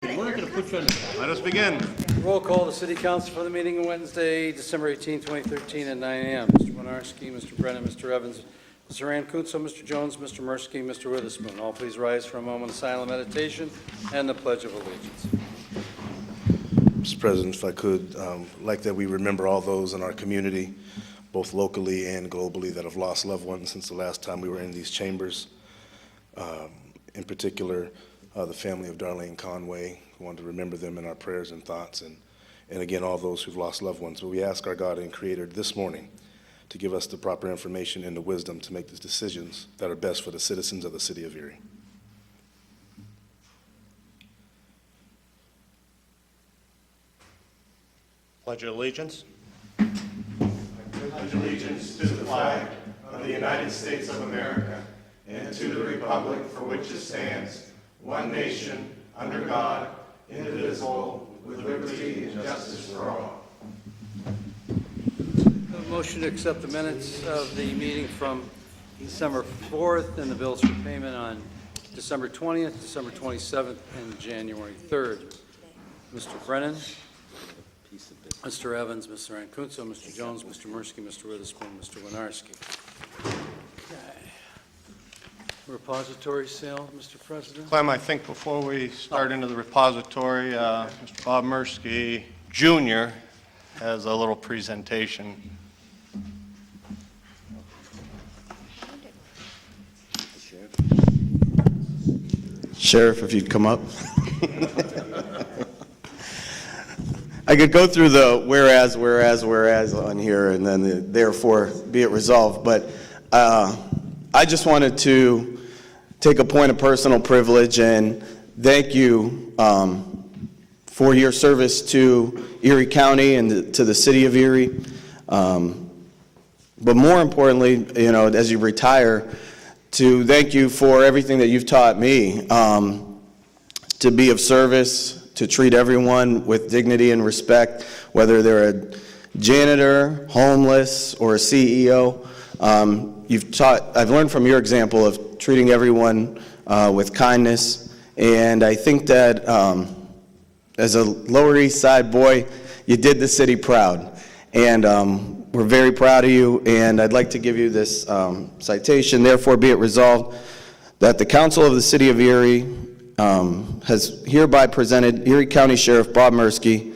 We're not going to put you on the... Let us begin. Roll call to City Council for the meeting on Wednesday, December 18, 2013 at 9 a.m. Mr. Winarski, Mr. Brennan, Mr. Evans, Mr. Rancuso, Mr. Jones, Mr. Mursky, Mr. Witherspoon. All please rise for a moment of silent meditation and the Pledge of Allegiance. Mr. President, if I could, like that we remember all those in our community, both locally and globally, that have lost loved ones since the last time we were in these chambers. In particular, the family of Darlene Conway. We want to remember them in our prayers and thoughts, and again, all those who've lost loved ones. But we ask our God and Creator this morning to give us the proper information and the wisdom to make the decisions that are best for the citizens of the city of Erie. Pledge of allegiance. I pledge allegiance to the flag of the United States of America and to the republic for which it stands, one nation, under God, indivisible, with liberty and justice for all. A motion to accept the minutes of the meeting from December 4th and the bills for payment on December 20th, December 27th, and January 3rd. Mr. Brennan, Mr. Evans, Mr. Rancuso, Mr. Jones, Mr. Mursky, Mr. Witherspoon, Mr. Winarski. Repository sale, Mr. President? Clem, I think before we start into the repository, Mr. Bob Mursky Jr. has a little presentation. Sheriff, if you'd come up. I could go through the whereas on here and then the therefore be it resolved, but I just wanted to take a point of personal privilege and thank you for your service to Erie County and to the city of Erie. But more importantly, you know, as you retire, to thank you for everything that you've taught me, to be of service, to treat everyone with dignity and respect, whether they're a janitor, homeless, or a CEO. I've learned from your example of treating everyone with kindness, and I think that as a Lower East Side boy, you did the city proud, and we're very proud of you, and I'd like to give you this citation. Therefore be it resolved that the Council of the City of Erie has hereby presented Erie County Sheriff Bob Mursky.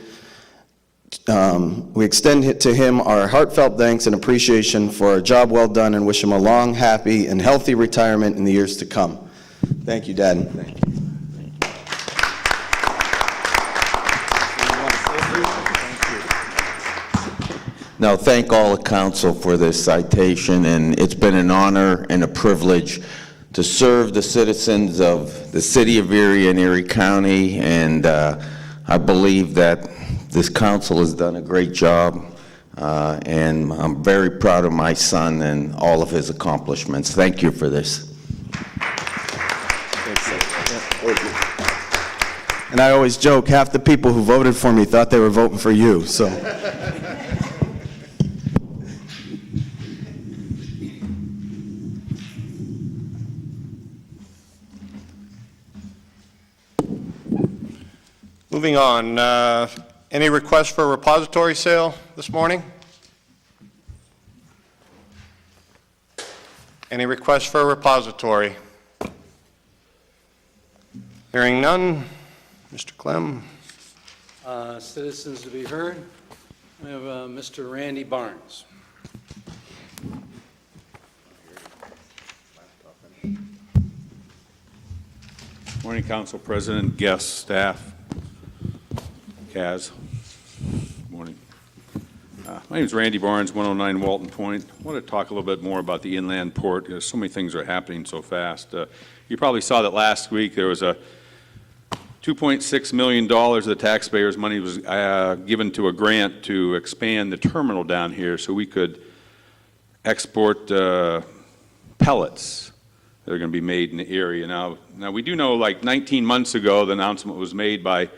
We extend to him our heartfelt thanks and appreciation for a job well done and wish him a long, happy, and healthy retirement in the years to come. Thank you, Dad. Thank you. Now, thank all the council for this citation, and it's been an honor and a privilege to serve the citizens of the city of Erie and Erie County, and I believe that this council has done a great job, and I'm very proud of my son and all of his accomplishments. Thank you for this. And I always joke, half the people who voted for me thought they were voting for you, so. Moving on, any requests for a repository sale this morning? Any requests for a repository? Hearing none, Mr. Clem. Citizens to be heard. We have Mr. Randy Barnes. Morning, Council President, guests, staff, Kaz. Morning. My name is Randy Barnes, 109 Walton Point. I want to talk a little bit more about the inland port. So many things are happening so fast. You probably saw that last week there was a $2.6 million of the taxpayers' money was given to a grant to expand the terminal down here so we could export pellets that are going to be made in the area. Now we do know, like 19 months ago, the announcement was made by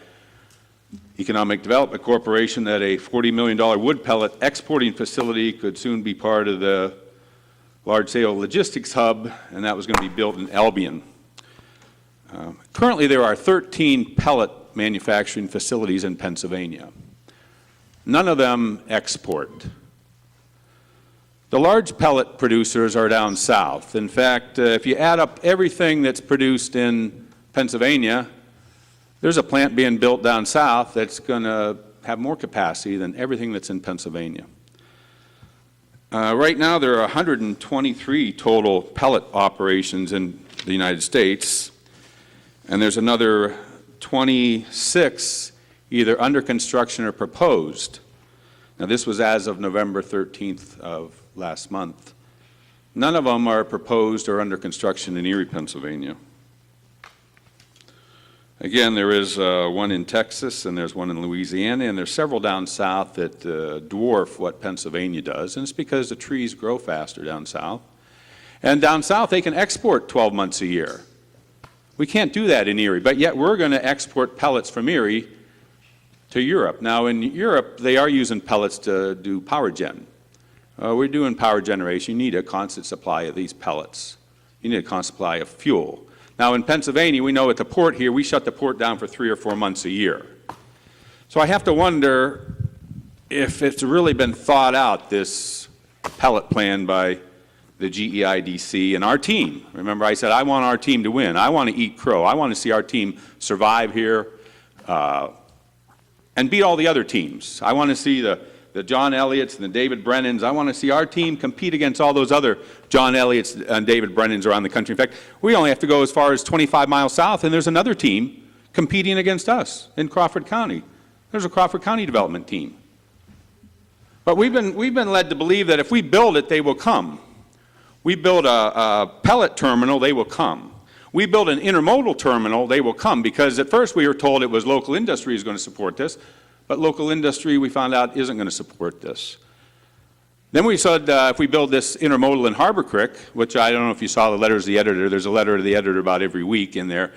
Economic Development Corporation that a $40 million wood pellet exporting facility could soon be part of the large-scale logistics hub, and that was going to be built in Albion. Currently, there are 13 pellet manufacturing facilities in Pennsylvania. None of them export. The large pellet producers are down south. In fact, if you add up everything that's produced in Pennsylvania, there's a plant being built down south that's going to have more capacity than everything that's in Pennsylvania. Right now, there are 123 total pellet operations in the United States, and there's another 26 either under construction or proposed. Now, this was as of November 13th of last month. None of them are proposed or under construction in Erie, Pennsylvania. Again, there is one in Texas, and there's one in Louisiana, and there's several down south that dwarf what Pennsylvania does, and it's because the trees grow faster down south. And down south, they can export 12 months a year. We can't do that in Erie, but yet we're going to export pellets from Erie to Europe. Now, in Europe, they are using pellets to do power gen. We're doing power generation. You need a constant supply of these pellets. You need a constant supply of fuel. Now, in Pennsylvania, we know at the port here, we shut the port down for 3 or 4 months a year. So I have to wonder if it's really been thought out, this pellet plan by the GEIDC and our team. Remember, I said I want our team to win. I want to eat crow. I want to see our team survive here and beat all the other teams. I want to see the John Elliott's and the David Brennans. I want to see our team compete against all those other John Elliott's and David Brennans around the country. In fact, we only have to go as far as 25 miles south, and there's another team competing against us in Crawford County. There's a Crawford County development team. But we've been led to believe that if we build it, they will come. We build a pellet terminal, they will come. We build an intermodal terminal, they will come, because at first we were told it was local industry is going to support this, but local industry, we found out, isn't going to support this. Then we said if we build this intermodal in Harbor Creek, which I don't know if you saw the letters to the editor, there's a letter to the editor about every week in there.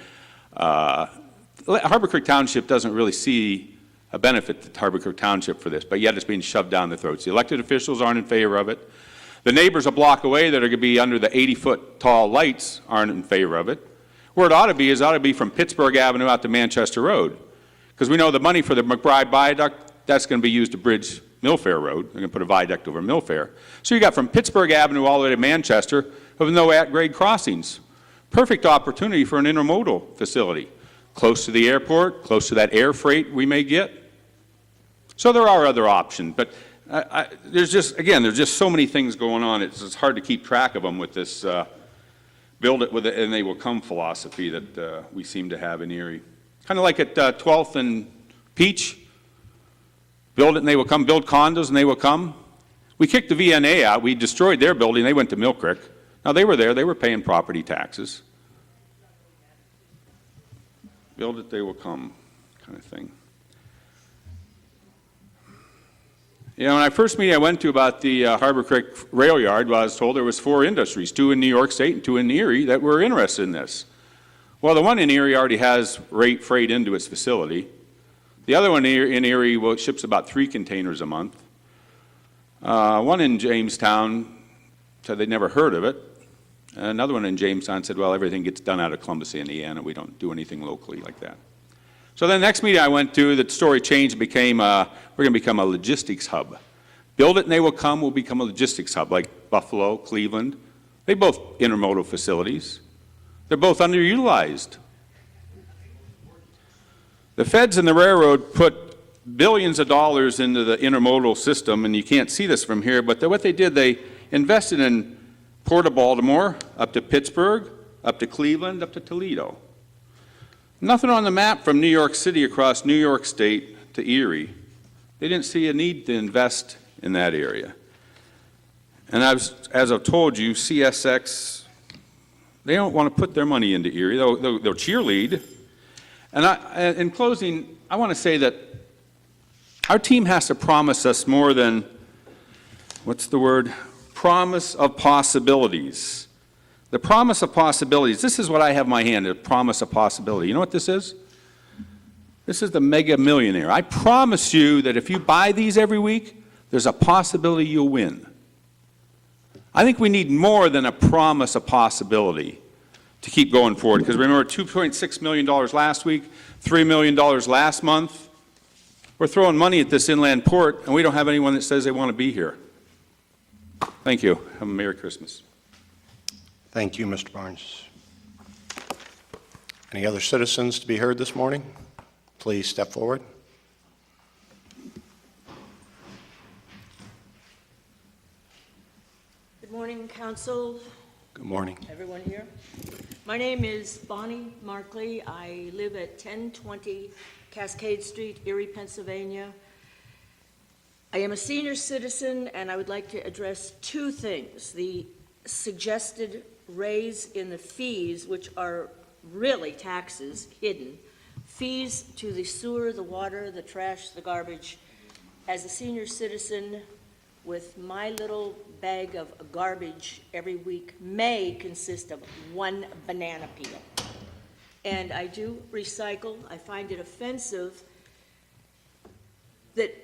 Harbor Creek Township doesn't really see a benefit to Harbor Creek Township for this, but yet it's being shoved down their throats. The elected officials aren't in favor of it. The neighbors a block away that are going to be under the 80-foot tall lights aren't in favor of it. Where it ought to be is it ought to be from Pittsburgh Avenue out to Manchester Road. Because we know the money for the McBride Viaduct, that's going to be used to bridge Millfair Road. They're going to put a viaduct over Millfair. So you got from Pittsburgh Avenue all the way to Manchester with no at-grade crossings. Perfect opportunity for an intermodal facility. Close to the airport, close to that air freight we may get. So there are other options, but there's just so many things going on. It's hard to keep track of them with this build it with it and they will come philosophy that we seem to have in Erie. Kind of like at 12th and Peach. Build it and they will come. Build condos and they will come. We kicked the VNA out. We destroyed their building. They went to Mill Creek. Now they were there. They were paying property taxes. Build it, they will come, kind of thing. You know, when I first meeting I went to about the Harbor Creek rail yard, well, I was told there was 4 industries, 2 in New York State and 2 in Erie, that were interested in this. Well, the one in Erie already has freight into its facility. The other one in Erie ships about 3 containers a month. One in Jamestown said they'd never heard of it. Another one in Jamestown said, well, everything gets done out of Columbus, Indiana. We don't do anything locally like that. So the next meeting I went to, the story changed, became we're going to become a logistics hub. Build it and they will come, will become a logistics hub, like Buffalo, Cleveland. They both intermodal facilities. They're both underutilized. The feds and the railroad put billions of dollars into the intermodal system, and you can't see this from here, but what they did, they invested in Port of Baltimore, up to Pittsburgh, up to Cleveland, up to Toledo. Nothing on the map from New York City across New York State to Erie. They didn't see a need to invest in that area. And as I've told you, CSX, they don't want to put their money into Erie. They'll cheerlead. And in closing, I want to say that our team has to promise us more than, what's the word? Promise of possibilities. The promise of possibilities. This is what I have in my hand, a promise of possibility. You know what this is? This is the Mega Millionaire. I promise you that if you buy these every week, there's a possibility you'll win. I think we need more than a promise of possibility to keep going forward. Because remember, $2.6 million last week, $3 million last month. We're throwing money at this inland port, and we don't have anyone that says they want to be here. Thank you. Have a Merry Christmas. Thank you, Mr. Barnes. Any other citizens to be heard this morning? Please step forward. Good morning, Council, Good morning. everyone here. My name is Bonnie Markley. I live at 1020 Cascade Street, Erie, Pennsylvania. I am a senior citizen, and I would like to address two things. The suggested raise in the fees, which are really taxes hidden, fees to the sewer, the water, the trash, the garbage. As a senior citizen, with my little bag of garbage every week may consist of one banana peel. And I do recycle. I find it offensive that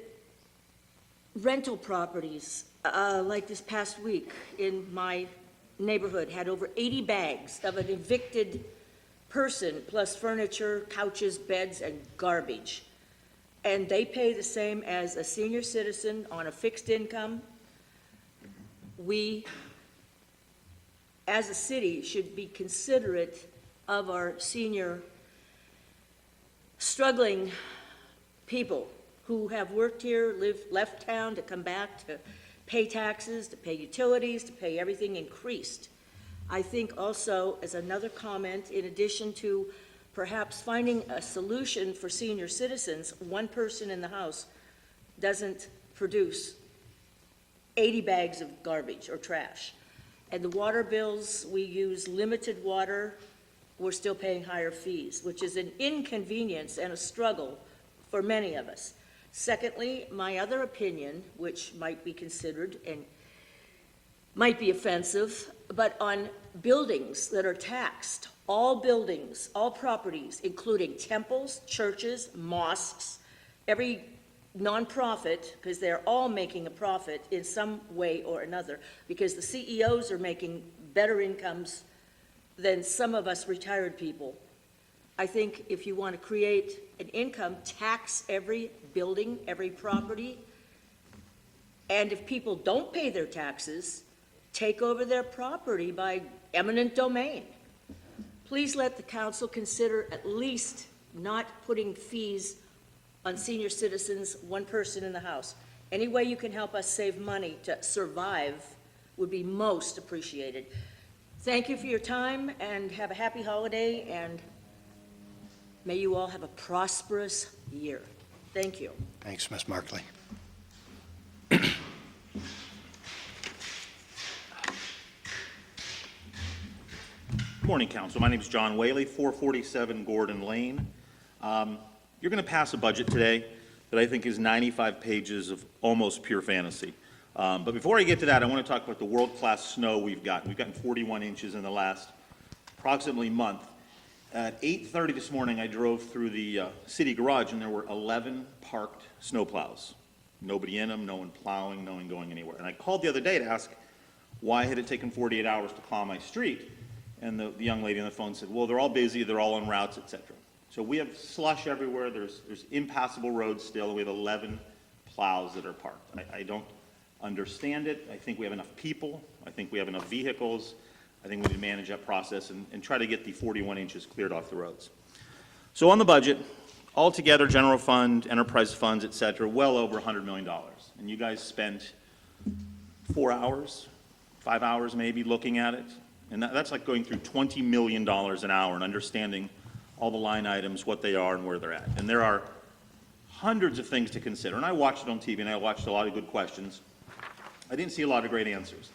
rental properties, like this past week in my neighborhood, had over 80 bags of an evicted person, plus furniture, couches, beds, and garbage. And they pay the same as a senior citizen on a fixed income. We, as a city, should be considerate of our senior struggling people who have worked here, left town to come back to pay taxes, to pay utilities, to pay everything increased. I think also, as another comment, in addition to perhaps finding a solution for senior citizens, one person in the house doesn't produce 80 bags of garbage or trash. And the water bills, we use limited water, we're still paying higher fees, which is an inconvenience and a struggle for many of us. Secondly, my other opinion, which might be considered and might be offensive, but on buildings that are taxed, all buildings, all properties, including temples, churches, mosques, every nonprofit, because they're all making a profit in some way or another, because the CEOs are making better incomes than some of us retired people. I think if you want to create an income, tax every building, every property, and if people don't pay their taxes, take over their property by eminent domain. Please let the council consider at least not putting fees on senior citizens, one person in the house. Any way you can help us save money to survive would be most appreciated. Thank you for your time, and have a happy holiday, and may you all have a prosperous year. Thank you. Thanks, Ms. Markley. Good morning, Council. My name is John Whaley, 447 Gordon Lane. You're going to pass a budget today that I think is 95 pages of almost pure fantasy. But before I get to that, I want to talk about the world-class snow we've gotten. We've gotten 41 inches in the last approximately month. At 8:30 this morning, I drove through the city garage, and there were 11 parked snowplows. Nobody in them, no one plowing, no one going anywhere. And I called the other day to ask why had it taken 48 hours to plow my street. And the young lady on the phone said, well, they're all busy, they're all en routes, et cetera. So we have slush everywhere, there's impassable roads still, and we have 11 plows that are parked. I don't understand it. I think we have enough people, I think we have enough vehicles. I think we need to manage that process and try to get the 41 inches cleared off the roads. So on the budget, altogether, general fund, enterprise funds, et cetera, well over $100 million. And you guys spent 4 hours, 5 hours maybe, looking at it. And that's like going through $20 million an hour and understanding all the line items, what they are and where they're at. And there are hundreds of things to consider. And I watched it on TV, and I watched a lot of good questions. I didn't see a lot of great answers.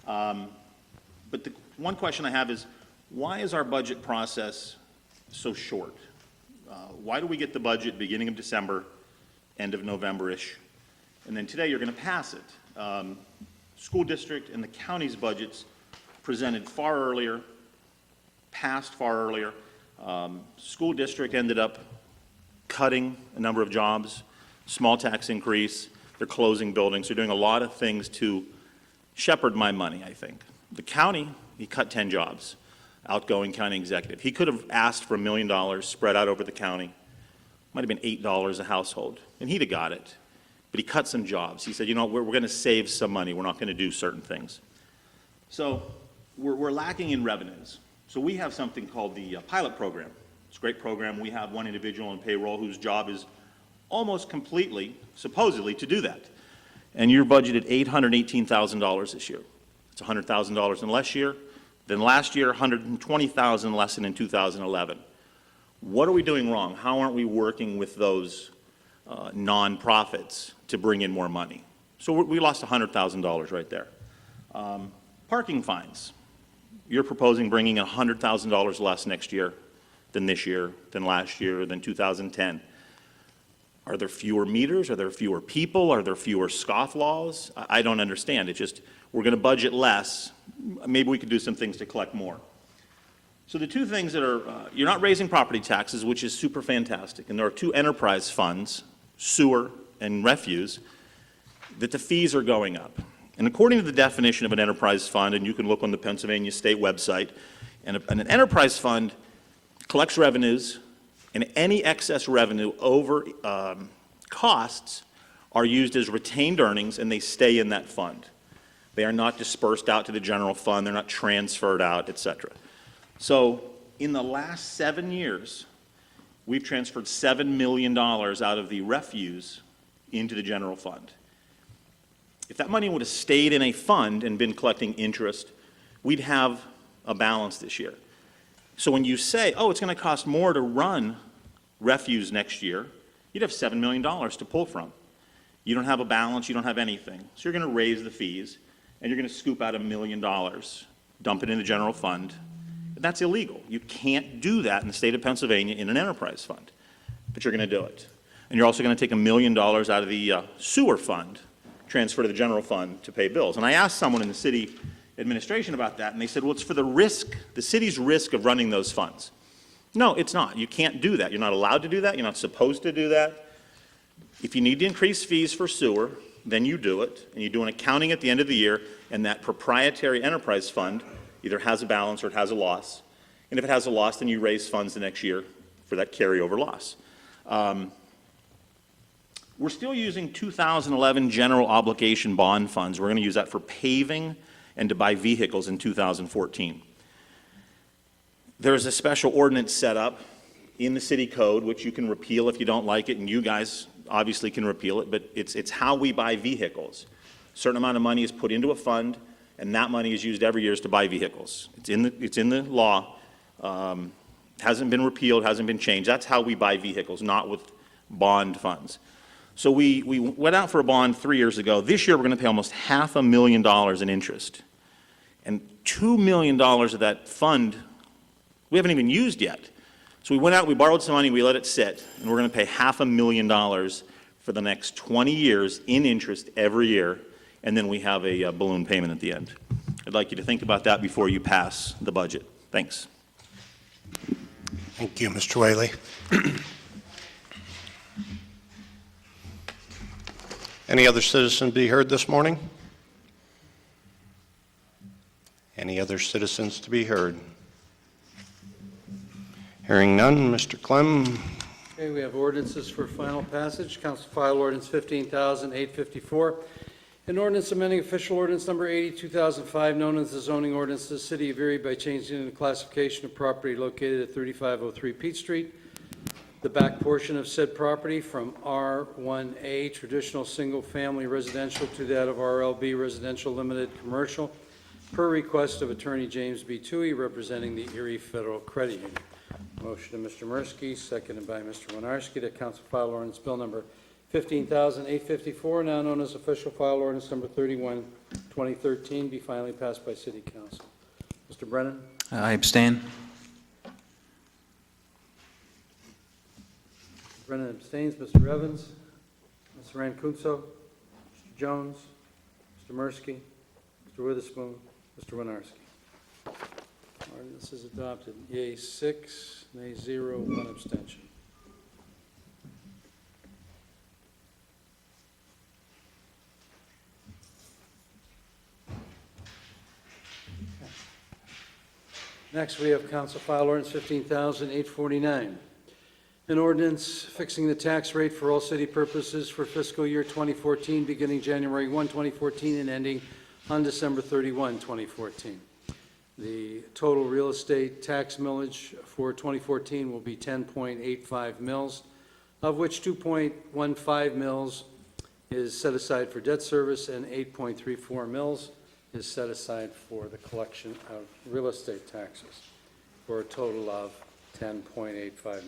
But the one question I have is, why is our budget process so short? Why do we get the budget beginning of December, end of November-ish, and then today you're going to pass it? School district and the county's budgets presented far earlier, passed far earlier. School district ended up cutting a number of jobs, small tax increase, they're closing buildings, they're doing a lot of things to shepherd my money, I think. The county, he cut 10 jobs. outgoing county executive. He could have asked for $1 million spread out over the county. Might have been $8 a household, and he'd have got it. But he cut some jobs. He said, you know, we're going to save some money. We're not going to do certain things. So we're lacking in revenues. So we have something called the pilot program. It's a great program. We have one individual on payroll whose job is almost completely, supposedly, to do that. And you're budgeted $818,000 this year. It's $100,000 in less year than last year, $120,000 less than in 2011. What are we doing wrong? How aren't we working with those nonprofits to bring in more money? So we lost $100,000 right there. Parking fines. You're proposing bringing $100,000 less next year than this year, than last year, than 2010. Are there fewer meters? Are there fewer people? Are there fewer scofflaws? I don't understand. It's just, we're going to budget less. Maybe we could do some things to collect more. So the two things that are, you're not raising property taxes, which is super fantastic. And there are two enterprise funds, sewer and refuse, that the fees are going up. And according to the definition of an enterprise fund, and you can look on the Pennsylvania State website, and an enterprise fund collects revenues, and any excess revenue over costs are used as retained earnings, and they stay in that fund. They are not dispersed out to the general fund. They're not transferred out, et cetera. So in the last 7 years, we've transferred $7 million out of the refuse into the general fund. If that money would have stayed in a fund and been collecting interest, we'd have a balance this year. So when you say, oh, it's going to cost more to run refuse next year, you'd have $7 million to pull from. You don't have a balance, you don't have anything. So you're going to raise the fees, and you're going to scoop out $1 million, dump it in the general fund. That's illegal. You can't do that in the state of Pennsylvania in an enterprise fund, but you're going to do it. And you're also going to take $1 million out of the sewer fund, transfer to the general fund to pay bills. And I asked someone in the city administration about that, and they said, well, it's for the risk, the city's risk of running those funds. No, it's not. You can't do that. You're not allowed to do that. You're not supposed to do that. If you need to increase fees for sewer, then you do it, and you do an accounting at the end of the year, and that proprietary enterprise fund either has a balance or it has a loss. And if it has a loss, then you raise funds the next year for that carryover loss. We're still using 2011 general obligation bond funds. We're going to use that for paving and to buy vehicles in 2014. There's a special ordinance set up in the city code, which you can repeal if you don't like it, and you guys obviously can repeal it, but it's how we buy vehicles. A certain amount of money is put into a fund, and that money is used every year to buy vehicles. It's in the law. Hasn't been repealed, hasn't been changed. That's how we buy vehicles, not with bond funds. So we went out for a bond 3 years ago. This year, we're going to pay almost $500,000 in interest. And $2 million of that fund, we haven't even used yet. So we went out, we borrowed some money, we let it sit, and we're going to pay $500,000 for the next 20 years in interest every year, and then we have a balloon payment at the end. I'd like you to think about that before you pass the budget. Thanks. Thank you, Mr. Whaley. Any other citizen be heard this morning? Any other citizens to be heard? Hearing none, Mr. Clem. Okay, we have ordinances for final passage. Council file ordinance 15,854. An ordinance amending official ordinance number 80, 2005, known as the zoning ordinance of the City of Erie by changing the classification of property located at 3503 Peach Street, the back portion of said property from R1A, traditional single-family residential, to that of RLB, residential limited commercial, per request of Attorney James B. Toohey, representing the Erie Federal Credit Union. Motion to Mr. Mursky, seconded by Mr. Winarski, that council file ordinance bill number 15,854, now known as official file ordinance number 31, 2013, be finally passed by City Council. Mr. Brennan? I abstain. Mr. Brennan abstains. Mr. Evans? Mr. Rancuso? Mr. Jones? Mr. Mursky? Mr. Witherspoon? Mr. Winarski? Ordinance is adopted. Yea, 6, nay, 0, 1 abstention. Next, we have Council File Ordinance 15,849. An ordinance fixing the tax rate for all city purposes for fiscal year 2014, beginning January 1, 2014, and ending on December 31, 2014. The total real estate tax millage for 2014 will be 10.85 mils, of which 2.15 mils is set aside for debt service and 8.34 mils is set aside for the collection of real estate taxes, for a total of 10.85 mils.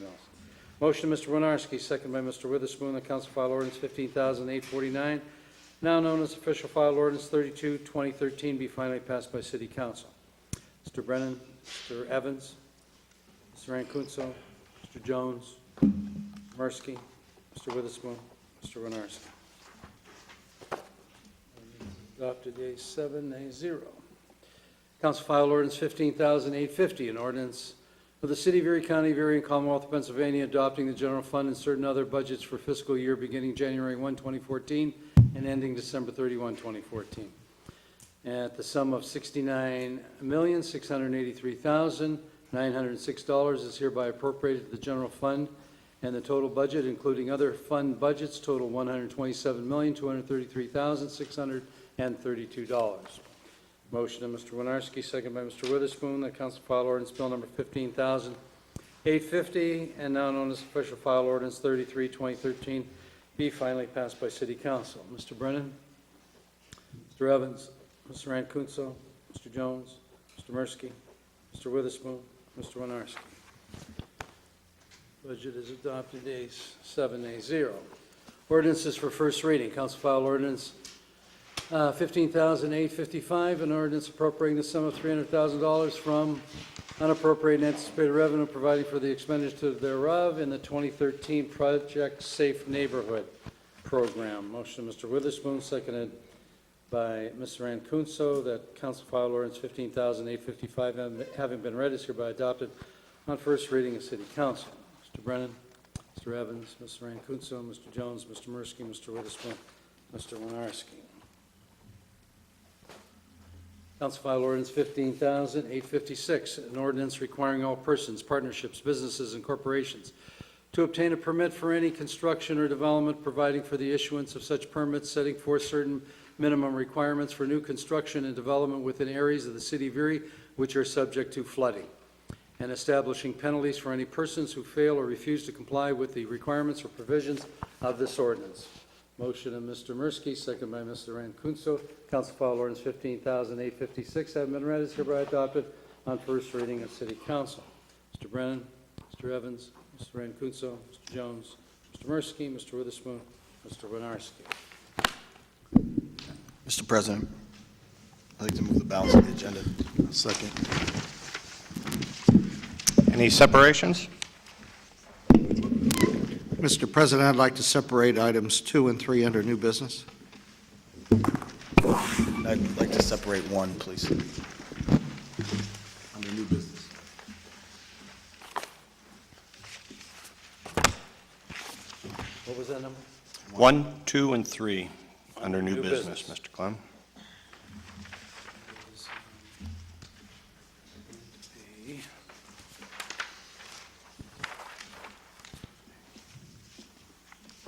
Motion, Mr. Winarski, second by Mr. Witherspoon, that Council File Ordinance 15,849, now known as Official File Ordinance 32, 2013, be finally passed by City Council. Mr. Brennan, Mr. Evans, Mr. Rancunzo, Mr. Jones, Mursky, Mr. Witherspoon, Mr. Winarski. Adopted, yeas 7, nays 0. Council File Ordinance 15,850, an ordinance of the City of Erie County of Erie and Commonwealth of Pennsylvania adopting the general fund and certain other budgets for fiscal year beginning January 1, 2014 and ending December 31, 2014. At the sum of $69,683,906 is hereby appropriated to the general fund, and the total budget, including other fund budgets, total $127,233,632. Motion of Mr. Winarski, second by Mr. Witherspoon, that Council File Ordinance Bill Number 15,850, and now known as Official File Ordinance 33, 2013, be finally passed by City Council. Mr. Brennan, Mr. Evans, Mr. Rancunzo, Mr. Jones, Mr. Mursky, Mr. Witherspoon, Mr. Winarski. Budget is adopted, yeas 7, nays 0. Ordinances for first reading. Council File Ordinance 15,855, an ordinance appropriating the sum of $300,000 from unappropriated and anticipated revenue, providing for the expenditure thereof in the 2013 Project Safe Neighborhood Program. Motion, Mr. Witherspoon, seconded by Mr. Rancunzo, that Council File Ordinance 15,855, having been read, is hereby adopted on first reading of City Council. Mr. Brennan, Mr. Evans, Mr. Rancunzo, Mr. Jones, Mr. Mursky, Mr. Witherspoon, Mr. Winarski. Council File Ordinance 15,856, an ordinance requiring all persons, partnerships, businesses, and corporations to obtain a permit for any construction or development, providing for the issuance of such permits, setting forth certain minimum requirements for new construction and development within areas of the City of Erie which are subject to flooding, and establishing penalties for any persons who fail or refuse to comply with the requirements or provisions of this ordinance. Motion of Mr. Mursky, second by Mr. Rancunzo. Council File Ordinance 15,856 having been read, is hereby adopted on first reading of City Council. Mr. Brennan, Mr. Evans, Mr. Rancunzo, Mr. Jones, Mr. Mursky, Mr. Witherspoon, Mr. Winarski. Mr. President, I'd like to move the balance of the agenda. Second. Any separations? Mr. President, I'd like to separate items 2 and 3 under new business. I'd like to separate one, please. Under new business. What was that number? 1, 2, and 3 under new business, Mr. Clem.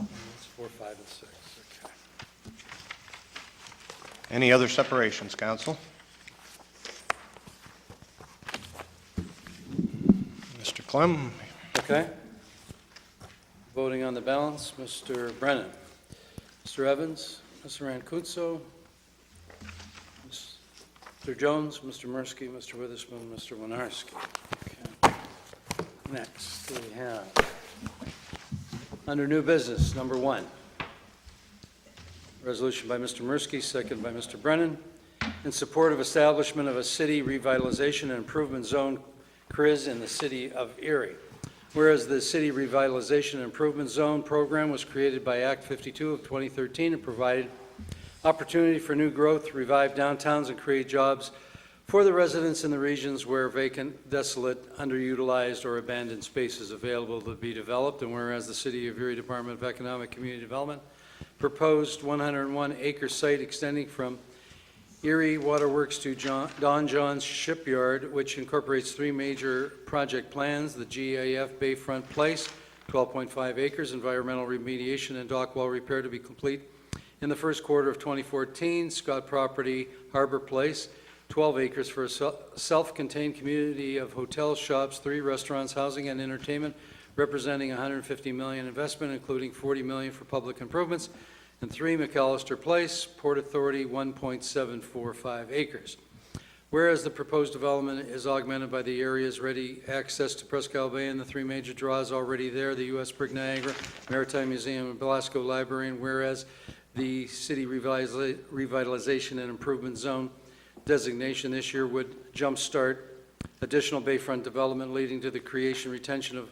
It's 4, 5, and 6. Okay. Any other separations, council? Mr. Clem? Okay. Voting on the balance, Mr. Brennan, Mr. Evans, Mr. Rancunzo, Mr. Jones, Mr. Mursky, Mr. Witherspoon, Mr. Winarski. Okay. Next, we have, under new business, number 1, resolution by Mr. Mursky, second by Mr. Brennan, in support of establishment of a city revitalization and improvement zone, CRIZ, in the city of Erie. Whereas the City Revitalization and Improvement Zone program was created by Act 52 of 2013 and provided opportunity for new growth, revive downtowns, and create jobs for the residents in the regions where vacant, desolate, underutilized, or abandoned space is available to be developed. And whereas the City of Erie Department of Economic Community Development proposed 101-acre site extending from Erie Waterworks to Don John's Shipyard, which incorporates three major project plans: the GAF Bayfront Place, 12.5 acres, environmental remediation and dock wall repair to be complete in the first quarter of 2014. Scott Property Harbor Place, 12 acres for a self-contained community of hotels, shops, 3 restaurants, housing and entertainment, representing $150 million investment, including $40 million for public improvements. And 3 McAllister Place, Port Authority, 1.745 acres. Whereas the proposed development is augmented by the area's ready access to Presque Isle Bay and the 3 major draws already there, the U.S. Brig Niagara, Maritime Museum, and Belasco Library, and whereas the city revitalization and improvement zone designation this year would jumpstart additional bayfront development, leading to the creation, retention of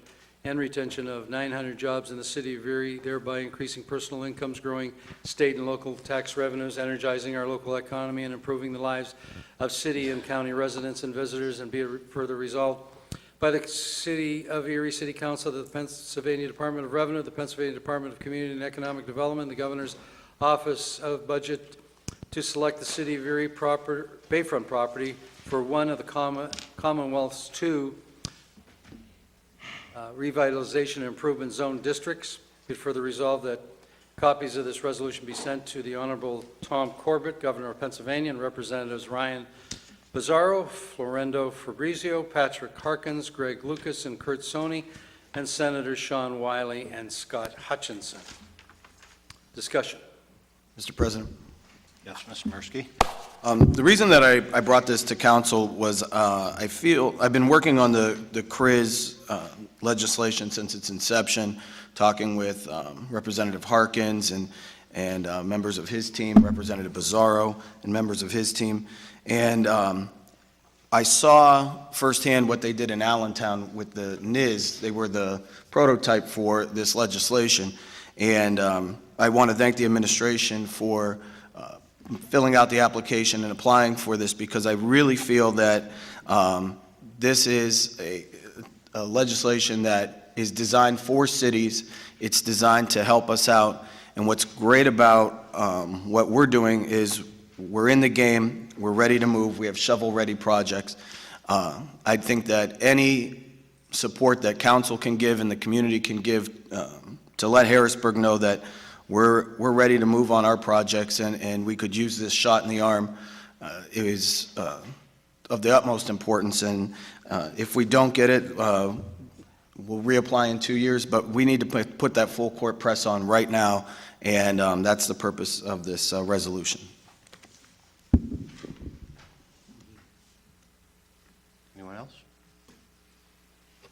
900 jobs in the city of Erie, thereby increasing personal incomes, growing state and local tax revenues, energizing our local economy, and improving the lives of city and county residents and visitors. And be it further resolved by the City of Erie City Council, the Pennsylvania Department of Revenue, the Pennsylvania Department of Community and Economic Development, the Governor's Office of Budget, to select the City of Erie Bayfront property for one of the Commonwealth's 2 revitalization and improvement zone districts. Be it further resolved that copies of this resolution be sent to the Honorable Tom Corbett, Governor of Pennsylvania, and Representatives Ryan Bizzarro, Florendo Fabrizio, Patrick Harkins, Greg Lucas, and Kurt Sony, and Senators Sean Wiley and Scott Hutchinson. Discussion. Mr. President. Yes, Mr. Mursky? The reason that I brought this to council was I feel I've been working on the CRIZ legislation since its inception, talking with Representative Harkins and members of his team, Representative Bizzarro and members of his team. And I saw firsthand what they did in Allentown with the NIS. They were the prototype for this legislation. And I want to thank the administration for filling out the application and applying for this, because I really feel that this is a legislation that is designed for cities. It's designed to help us out. And what's great about what we're doing is we're in the game, we're ready to move, we have shovel-ready projects. I think that any support that council can give and the community can give to let Harrisburg know that we're ready to move on our projects, and we could use this shot in the arm is of the utmost importance. And if we don't get it, we'll reapply in 2 years, but we need to put that full court press on right now, and that's the purpose of this resolution. Anyone else?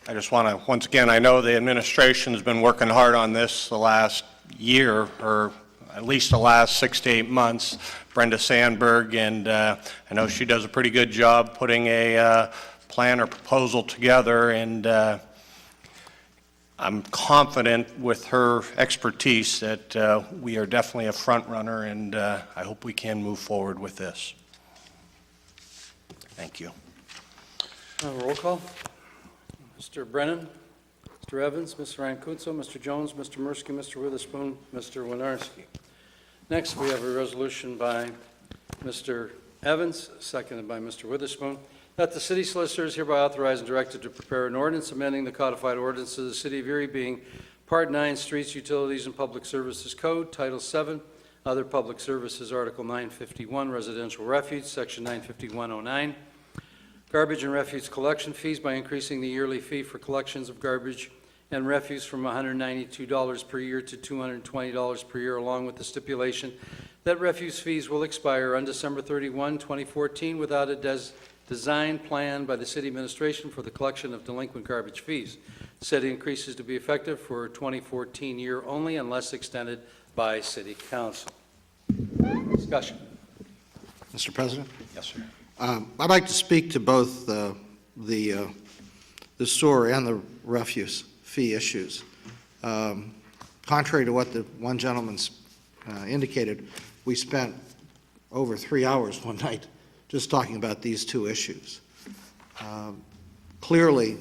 I just want to, once again, I know the administration has been working hard on this the last year, or at least the last 6 to 8 months. Brenda Sandberg, and I know she does a pretty good job putting a plan or proposal together, and I'm confident with her expertise that we are definitely a front runner, and I hope we can move forward with this. Thank you. Roll call. Mr. Brennan, Mr. Evans, Mr. Rancuso, Mr. Jones, Mr. Mursky, Mr. Witherspoon, Mr. Winarski. Next, we have a resolution by Mr. Evans, seconded by Mr. Witherspoon, that the city solicitor is hereby authorized and directed to prepare an ordinance amending the codified ordinances of the City of Erie, being Part 9, Streets, Utilities, and Public Services Code, Title 7, Other Public Services, Article 951, Residential Refuge, Section 95109, Garbage and refuse collection fees, by increasing the yearly fee for collections of garbage and refuse from $192 per year to $220 per year, along with the stipulation that refuse fees will expire on December 31, 2014, without a design plan by the city administration for the collection of delinquent garbage fees. Said increase is to be effective for 2014 year only, unless extended by city council. Discussion. Mr. President? Yes, sir. I'd like to speak to both the sewer and the refuse fee issues. Contrary to what the one gentleman's indicated, we spent over 3 hours one night just talking about these two issues. Clearly,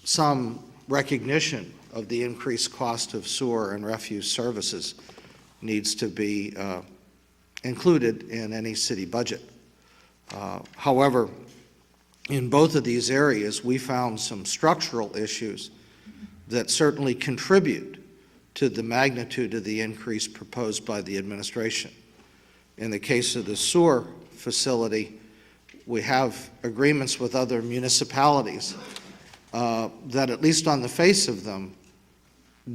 some recognition of the increased cost of sewer and refuse services needs to be included in any city budget. However, in both of these areas, we found some structural issues that certainly contribute to the magnitude of the increase proposed by the administration. In the case of the sewer facility, we have agreements with other municipalities that, at least on the face of them,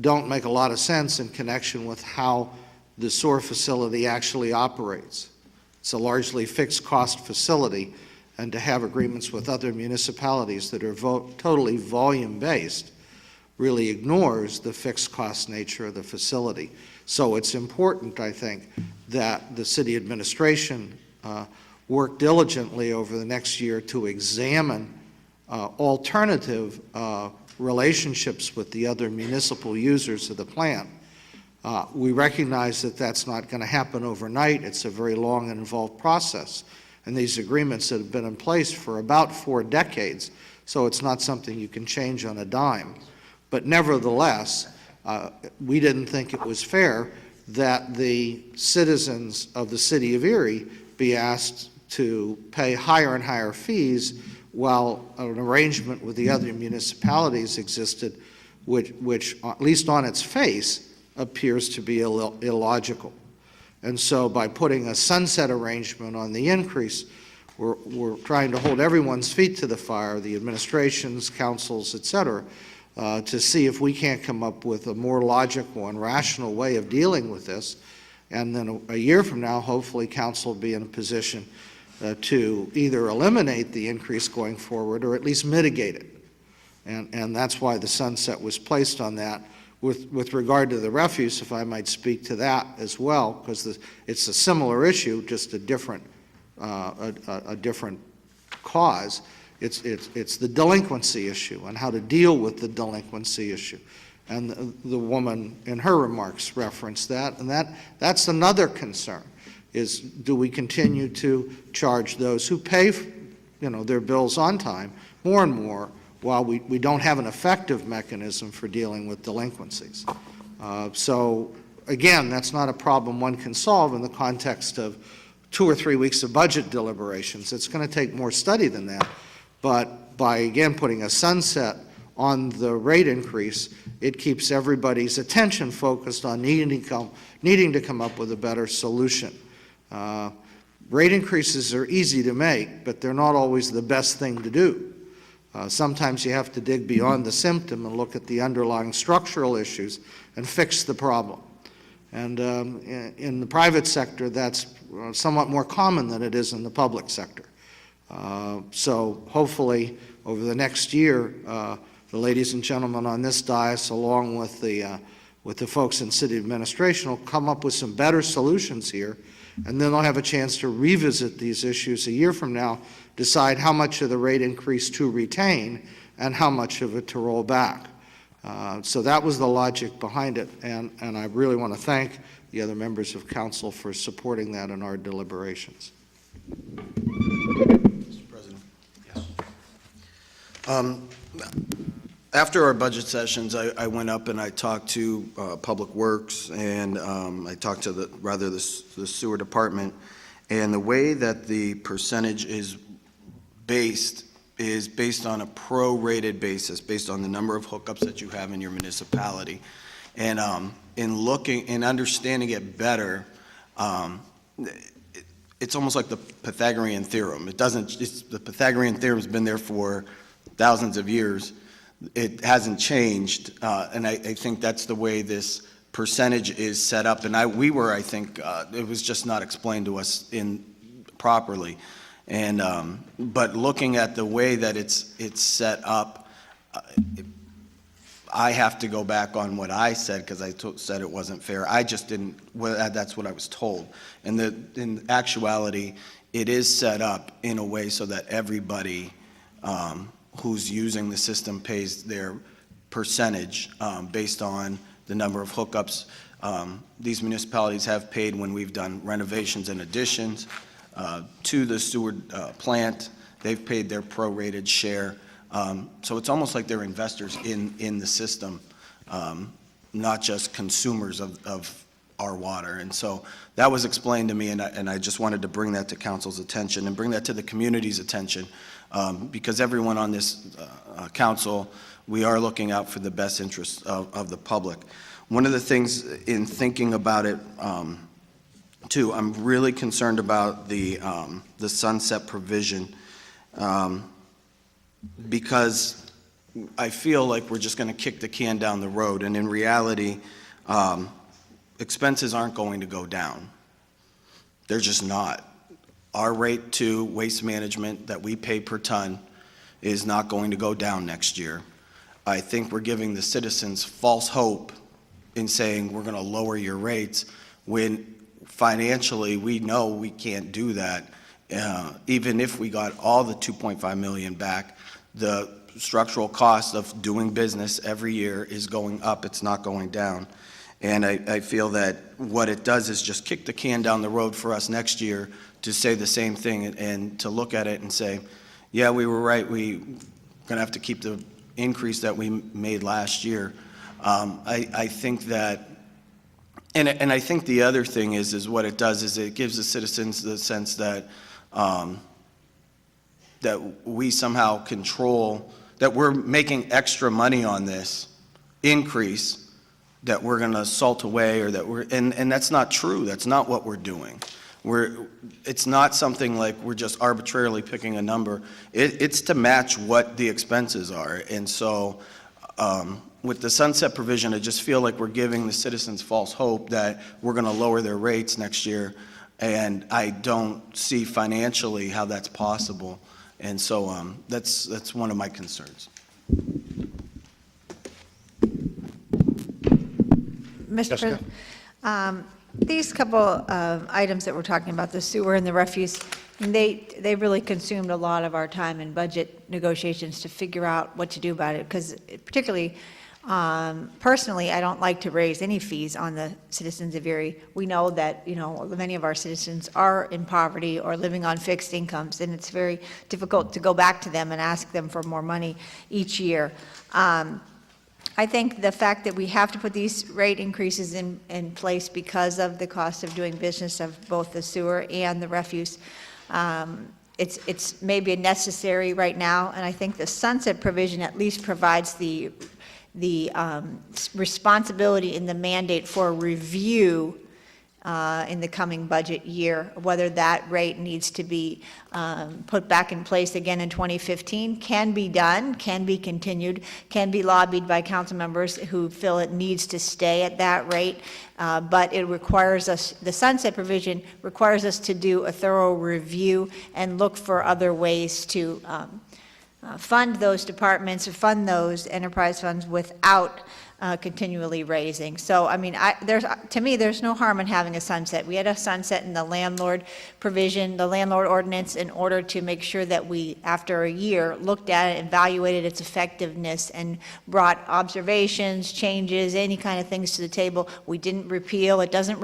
don't make a lot of sense in connection with how the sewer facility actually operates. It's a largely fixed cost facility, and to have agreements with other municipalities that are totally volume-based really ignores the fixed cost nature of the facility. So it's important, I think, that the city administration work diligently over the next year to examine alternative relationships with the other municipal users of the plant. We recognize that that's not going to happen overnight. It's a very long and involved process. And these agreements have been in place for about 4 decades, so it's not something you can change on a dime. But nevertheless, we didn't think it was fair that the citizens of the city of Erie be asked to pay higher and higher fees while an arrangement with the other municipalities existed, which at least on its face, appears to be illogical. And so by putting a sunset arrangement on the increase, we're trying to hold everyone's feet to the fire, the administrations, councils, et cetera, to see if we can't come up with a more logical and rational way of dealing with this. And then a year from now, hopefully council will be in a position to either eliminate the increase going forward or at least mitigate it. And that's why the sunset was placed on that. With regard to the refuse, if I might speak to that as well, because it's a similar issue, just a different cause. It's the delinquency issue and how to deal with the delinquency issue. And the woman in her remarks referenced that, and that's another concern, is do we continue to charge those who pay their bills on time more and more, while we don't have an effective mechanism for dealing with delinquencies. So again, that's not a problem one can solve in the context of 2 or 3 weeks of budget deliberations. It's going to take more study than that. But by, again, putting a sunset on the rate increase, it keeps everybody's attention focused on needing to come up with a better solution. Rate increases are easy to make, but they're not always the best thing to do. Sometimes you have to dig beyond the symptom and look at the underlying structural issues and fix the problem. And in the private sector, that's somewhat more common than it is in the public sector. So hopefully, over the next year, the ladies and gentlemen on this dais, along with the folks in city administration, will come up with some better solutions here, and then they'll have a chance to revisit these issues a year from now, decide how much of the rate increase to retain and how much of it to roll back. So that was the logic behind it, and I really want to thank the other members of council for supporting that in our deliberations. Mr. President. Yes. After our budget sessions, I went up and I talked to Public Works, and I talked to the sewer department, and the way that the percentage is based on a prorated basis, based on the number of hookups that you have in your municipality. And in looking and understanding it better, it's almost like the Pythagorean theorem. The Pythagorean theorem's been there for thousands of years. It hasn't changed, and I think that's the way this percentage is set up. And I think it was just not explained to us properly. And but looking at the way that it's set up, I have to go back on what I said, because I said it wasn't fair. I just didn't. Well, that's what I was told. And in actuality, it is set up in a way so that everybody who's using the system pays their percentage based on the number of hookups. These municipalities have paid when we've done renovations and additions to the sewer plant. They've paid their prorated share. So it's almost like they're investors in the system, not just consumers of our water. And so that was explained to me, and I just wanted to bring that to council's attention and bring that to the community's attention, because everyone on this council, we are looking out for the best interests of the public. One of the things in thinking about it, too, I'm really concerned about the sunset provision, because I feel like we're just going to kick the can down the road, and in reality, expenses aren't going to go down. They're just not. Our rate to waste management that we pay per ton is not going to go down next year. I think we're giving the citizens false hope in saying we're going to lower your rates when financially we know we can't do that. Even if we got all the $2.5 million back, the structural cost of doing business every year is going up, it's not going down. And I feel that what it does is just kick the can down the road for us next year to say the same thing and to look at it and say, yeah, we were right, we're going to have to keep the increase that we made last year. I think that, and I think the other thing is what it does is it gives the citizens the sense that that we somehow control, that we're making extra money on this increase, that we're going to salt away, or that we're, and that's not true. That's not what we're doing. It's not something like we're just arbitrarily picking a number. It's to match what the expenses are. And so with the sunset provision, I just feel like we're giving the citizens false hope that we're going to lower their rates next year. And I don't see financially how that's possible. And so that's one of my concerns. Mr. President, these couple of items that we're talking about, the sewer and the refuse, they really consumed a lot of our time in budget negotiations to figure out what to do about it, because particularly, personally, I don't like to raise any fees on the citizens of Erie. We know that, many of our citizens are in poverty or living on fixed incomes, and it's very difficult to go back to them and ask them for more money each year. I think the fact that we have to put these rate increases in place because of the cost of doing business of both the sewer and the refuse, it's maybe necessary right now, and I think the sunset provision at least provides the responsibility in the mandate for review in the coming budget year, whether that rate needs to be put back in place again in 2015, can be done, can be continued, can be lobbied by council members who feel it needs to stay at that rate, but it requires us, the sunset provision requires us to do a thorough review and look for other ways to fund those departments or fund those enterprise funds without continually raising. So, I mean, to me, there's no harm in having a sunset. We had a sunset in the landlord provision, the landlord ordinance, in order to make sure that we, after a year, looked at it, evaluated its effectiveness, and brought observations, changes, any kind of things to the table. We didn't repeal. It doesn't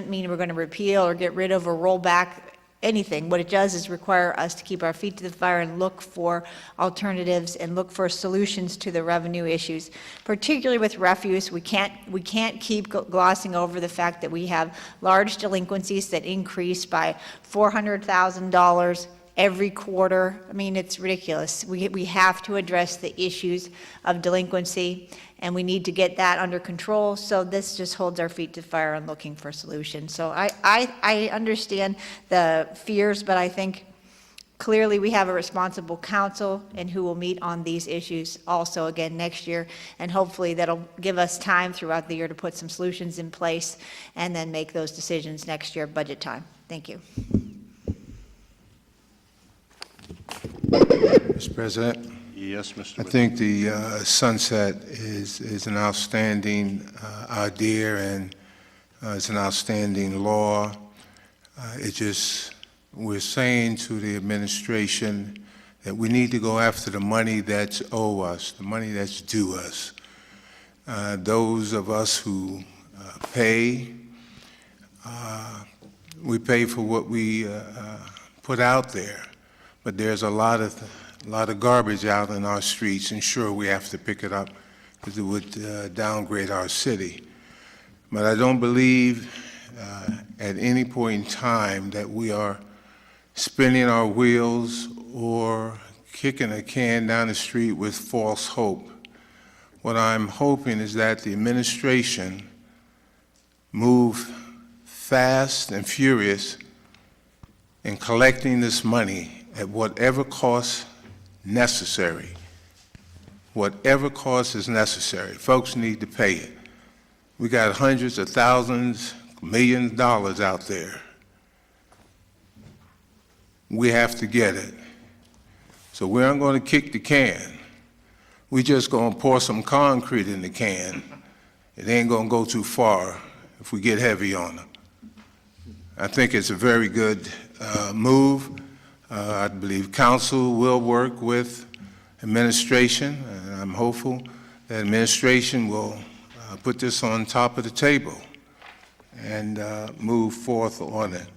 mean we're going to repeal or get rid of or roll back anything. What it does is require us to keep our feet to the fire and look for alternatives and look for solutions to the revenue issues, particularly with refuse. We can't keep glossing over the fact that we have large delinquencies that increase by $400,000 every quarter. I mean, it's ridiculous. We have to address the issues of delinquency, and we need to get that under control. So this just holds our feet to the fire and looking for solutions. So I understand the fears, but I think clearly we have a responsible council and who will meet on these issues also again next year, and hopefully that'll give us time throughout the year to put some solutions in place and then make those decisions next year, budget time. Thank you. Mr. President, Yes, Mr. I Whit- think the sunset is an outstanding idea, and it's an outstanding law. We're saying to the administration that we need to go after the money that's owed us, the money that's due us. Those of us who pay, we pay for what we put out there. But there's a lot of garbage out in our streets, and sure, we have to pick it up because it would downgrade our city. but I don't believe at any point in time that we are spinning our wheels or kicking a can down the street with false hope. What I'm hoping is that the administration move fast and furious in collecting this money at whatever cost necessary. Whatever cost is necessary. Folks need to pay it. We got hundreds of thousands, millions of dollars out there. We have to get it. So we aren't going to kick the can. We're just going to pour some concrete in the can. It ain't going to go too far if we get heavy on them. I think it's a very good move. I believe council will work with administration, and I'm hopeful that administration will put this on top of the table and move forth on it.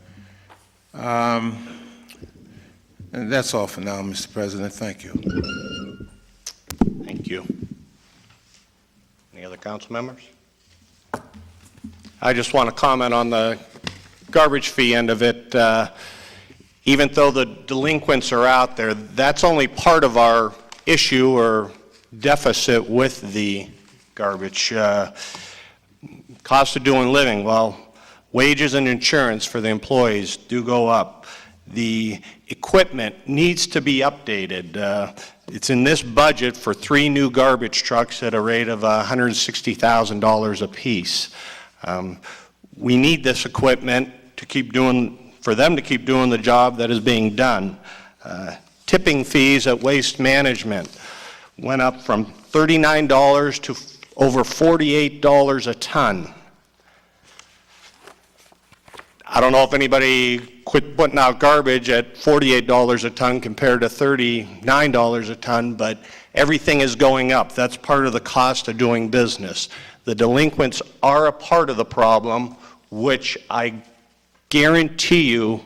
And that's all for now, Mr. President. Thank you. Thank you. Any other council members? I just want to comment on the garbage fee end of it. Even though the delinquents are out there, that's only part of our issue or deficit with the garbage. Cost of doing living, well, wages and insurance for the employees do go up. The equipment needs to be updated. It's in this budget for 3 new garbage trucks at a rate of $160,000 apiece. We need this equipment to keep doing, for them to keep doing the job that is being done. Tipping fees at Waste Management went up from $39 to over $48 a ton. I don't know if anybody quit putting out garbage at $48 a ton compared to $39 a ton, but everything is going up. That's part of the cost of doing business. The delinquents are a part of the problem, which I guarantee you,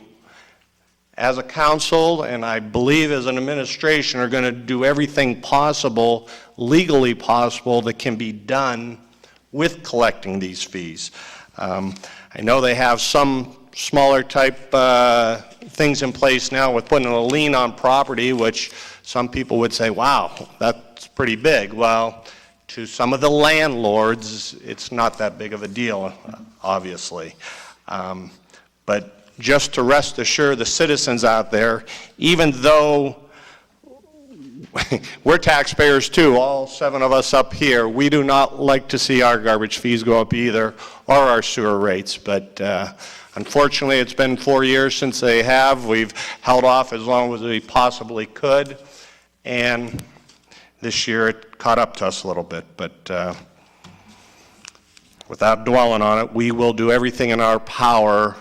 as a council, and I believe as an administration, are going to do everything possible, legally possible, that can be done with collecting these fees. I know they have some smaller type things in place now with putting a lien on property, which some people would say, wow, that's pretty big. Well, to some of the landlords, it's not that big of a deal, obviously. But just to rest assured the citizens out there, even though we're taxpayers too, all 7 of us up here, we do not like to see our garbage fees go up either, or our sewer rates. But unfortunately, it's been 4 years since they have. We've held off as long as we possibly could, and this year it caught up to us a little bit. But without dwelling on it, we will do everything in our power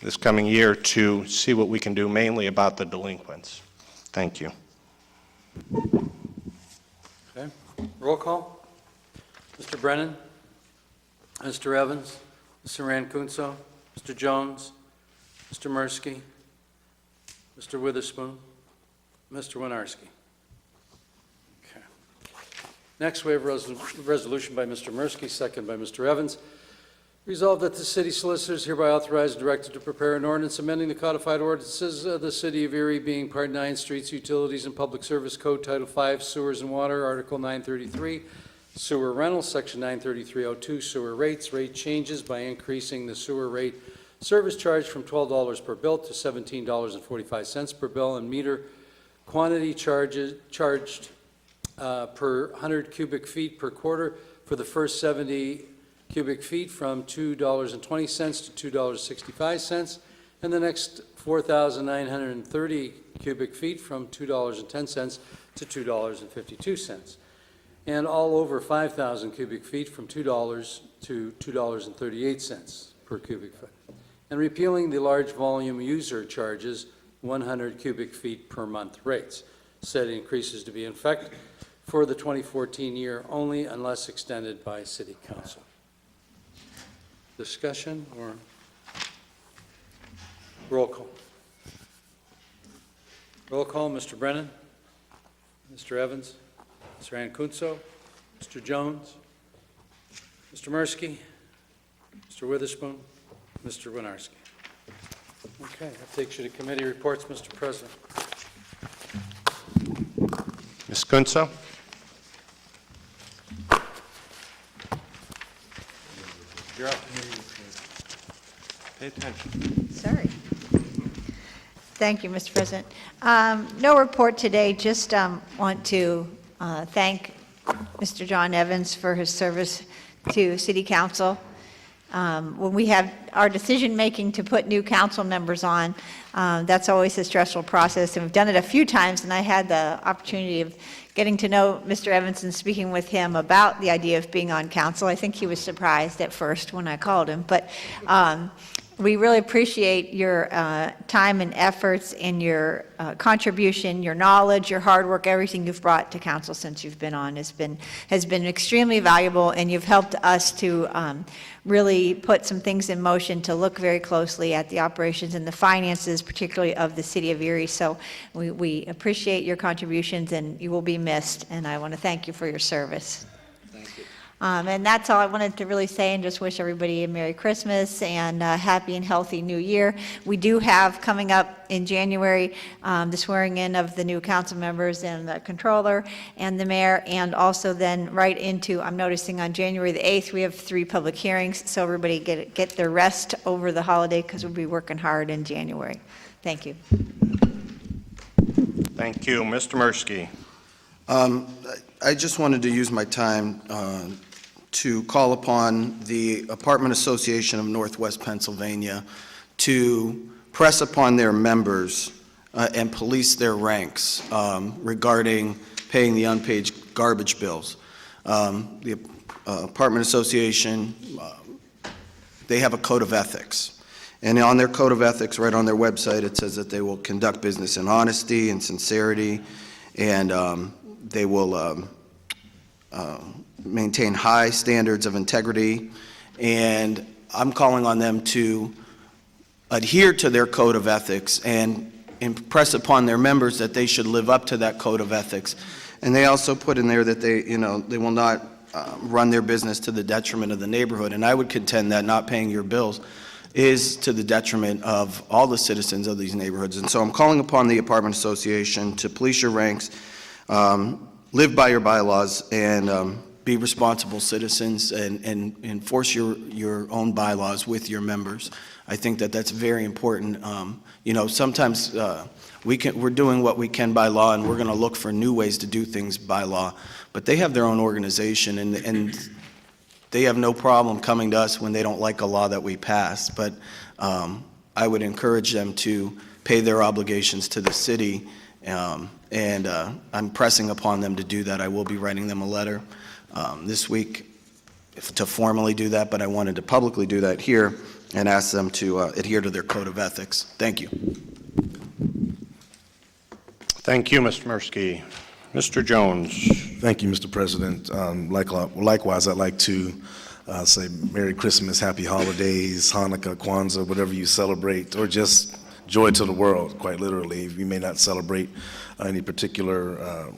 this coming year to see what we can do, mainly about the delinquents. Thank you. Okay, roll call. Mr. Brennan? Mr. Evans? Mr. Rankunso? Mr. Jones? Mr. Mursky? Mr. Witherspoon? Mr. Winarski? Okay. Next, we have a resolution by Mr. Mursky, second by Mr. Evans. Resolved that the city solicitor is hereby authorized and directed to prepare an ordinance amending the codified ordinances of the city of Erie, being Part 9, Streets, Utilities, and Public Service Code, Title 5, Sewers and Water, Article 933, Sewer Rentals, Section 93302, Sewer Rates, rate changes by increasing the sewer rate service charge from $12 per bill to $17.45 per bill, and meter quantity charged per 100 cubic feet per quarter for the first 70 cubic feet from $2.20 to $2.65, and the next 4,930 cubic feet from $2.10 to $2.52, and all over 5,000 cubic feet from $2 to $2.38 per cubic foot, and repealing the large volume user charges 100 cubic feet per month rates. Said increases to be in effect for the 2014 year only unless extended by City Council. Discussion or roll call? Roll call, Mr. Brennan, Mr. Evans, Mr. Rankunso, Mr. Jones, Mr. Mursky, Mr. Witherspoon, Mr. Winarski. Okay, that takes you to committee reports, Mr. President. Ms. Kunso? You're up. Pay attention. Sorry. Thank you, Mr. President. No report today, just want to thank Mr. John Evans for his service to City Council. When we have our decision-making to put new council members on, that's always a stressful process, and we've done it a few times, and I had the opportunity of getting to know Mr. Evans and speaking with him about the idea of being on council. I think he was surprised at first when I called him, but we really appreciate your time and efforts and your contribution, your knowledge, your hard work, everything you've brought to council since you've been on has been extremely valuable, and you've helped us to really put some things in motion to look very closely at the operations and the finances, particularly of the city of Erie. So we appreciate your contributions, and you will be missed, and I want to thank you for your service. And that's all I wanted to really say, and just wish everybody a Merry Christmas and a happy and healthy New Year. We do have coming up in January the swearing in of the new council members and the controller and the mayor, and also then right into, I'm noticing on January the 8th, we have 3 public hearings, so everybody get their rest over the holiday because we'll be working hard in January. Thank you. Thank you. Mr. Mursky. I just wanted to use my time to call upon the Apartment Association of Northwest Pennsylvania to press upon their members and police their ranks regarding paying the unpaid garbage bills. The Apartment Association, they have a code of ethics. And on their code of ethics, right on their website, it says that they will conduct business in honesty and sincerity, and they will maintain high standards of integrity, and I'm calling on them to adhere to their code of ethics and impress upon their members that they should live up to that code of ethics. And they also put in there that they will not run their business to the detriment of the neighborhood, and I would contend that not paying your bills is to the detriment of all the citizens of these neighborhoods. And so I'm calling upon the Apartment Association to police your ranks, live by your bylaws, and be responsible citizens, and enforce your own bylaws with your members. I think that that's very important. Sometimes we're doing what we can by law, and we're going to look for new ways to do things by law. But they have their own organization, and they have no problem coming to us when they don't like a law that we pass. But I would encourage them to pay their obligations to the city, and I'm pressing upon them to do that. I will be writing them a letter this week to formally do that, but I wanted to publicly do that here and ask them to adhere to their code of ethics. Thank you. Thank you, Mr. Mursky. Mr. Jones. Thank you, Mr. President. Likewise, I'd like to say Merry Christmas, Happy Holidays, Hanukkah, Kwanzaa, whatever you celebrate, or just joy to the world, quite literally. You may not celebrate any particular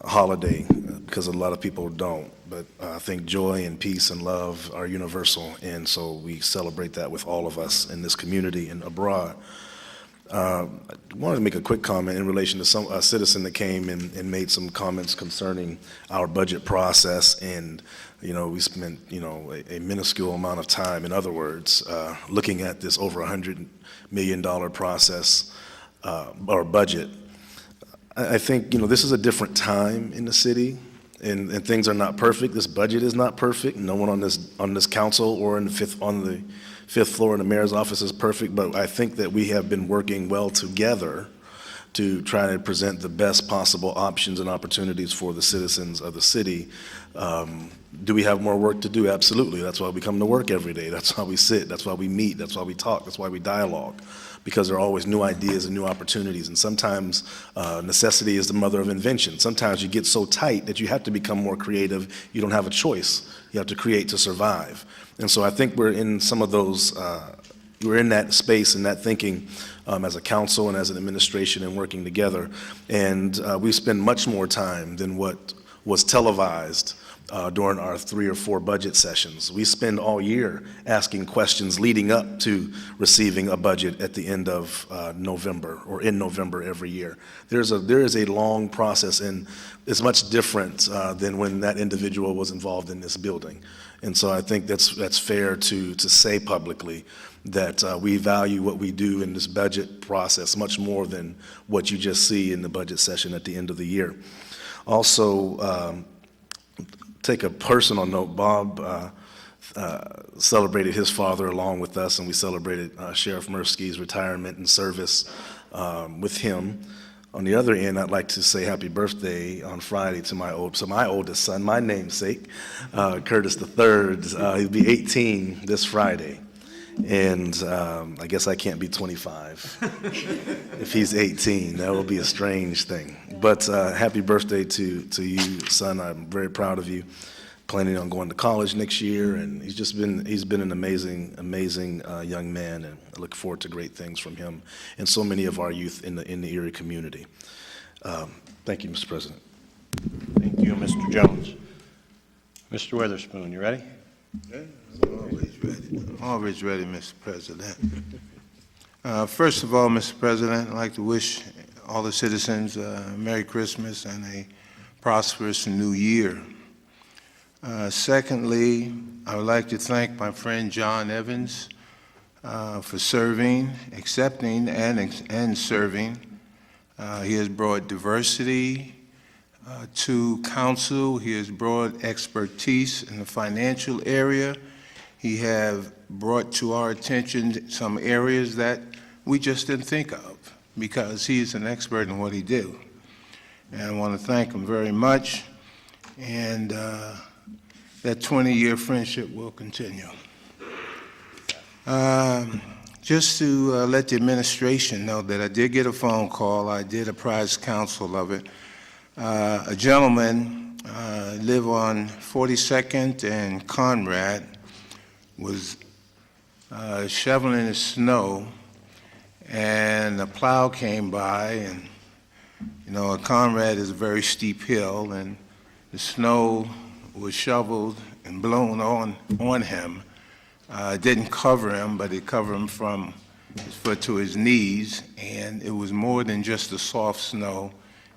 holiday, because a lot of people don't, but I think joy and peace and love are universal, and so we celebrate that with all of us in this community and abroad. I wanted to make a quick comment in relation to a citizen that came and made some comments concerning our budget process, and we spent a minuscule amount of time, in other words, looking at this over $100 million process or budget. I think this is a different time in the city, and things are not perfect. This budget is not perfect. No one on this council or on the fifth floor in the mayor's office is perfect, but I think that we have been working well together to try to present the best possible options and opportunities for the citizens of the city. Do we have more work to do? Absolutely. That's why we come to work every day. That's why we sit. That's why we meet. That's why we talk. That's why we dialogue, because there are always new ideas and new opportunities. And sometimes necessity is the mother of invention. Sometimes you get so tight that you have to become more creative. You don't have a choice. You have to create to survive. And so I think we're in some of those, we're in that space and that thinking as a council and as an administration and working together. And we spend much more time than what was televised during our 3 or 4 budget sessions. We spend all year asking questions leading up to receiving a budget at the end of November, or in November every year. There is a long process, and it's much different than when that individual was involved in this building. And so I think that's fair to say publicly that we value what we do in this budget process much more than what you just see in the budget session at the end of the year. Also, take a personal note, Bob celebrated his father along with us, and we celebrated Sheriff Mirsky's retirement and service with him. On the other end, I'd like to say happy birthday on Friday to my oldest son, my namesake, Curtis III. He'll be 18 this Friday. And I guess I can't be 25 if he's 18. That will be a strange thing. But happy birthday to you, son. I'm very proud of you. Planning on going to college next year, and he's been an amazing young man, and I look forward to great things from him and so many of our youth in the Erie community. Thank you, Mr. President. Thank you, Mr. Jones. Mr. Witherspoon, you ready? Yeah, always ready. Always ready, Mr. President. First of all, Mr. President, I'd like to wish all the citizens a Merry Christmas and a prosperous New Year. Secondly, I would like to thank my friend John Evans for serving, accepting, and serving. He has brought diversity to council. He has brought expertise in the financial area. He has brought to our attention some areas that we just didn't think of, because he is an expert in what he do. And I want to thank him very much, and that 20-year friendship will continue. Just to let the administration know that I did get a phone call. I did apprise council of it. A gentleman live on 42nd and Conrad was shoveling the snow, and a plow came by, and Conrad is a very steep hill, and the snow was shoveled and blown on him. It didn't cover him, but it covered him from his foot to his knees, and it was more than just the soft snow.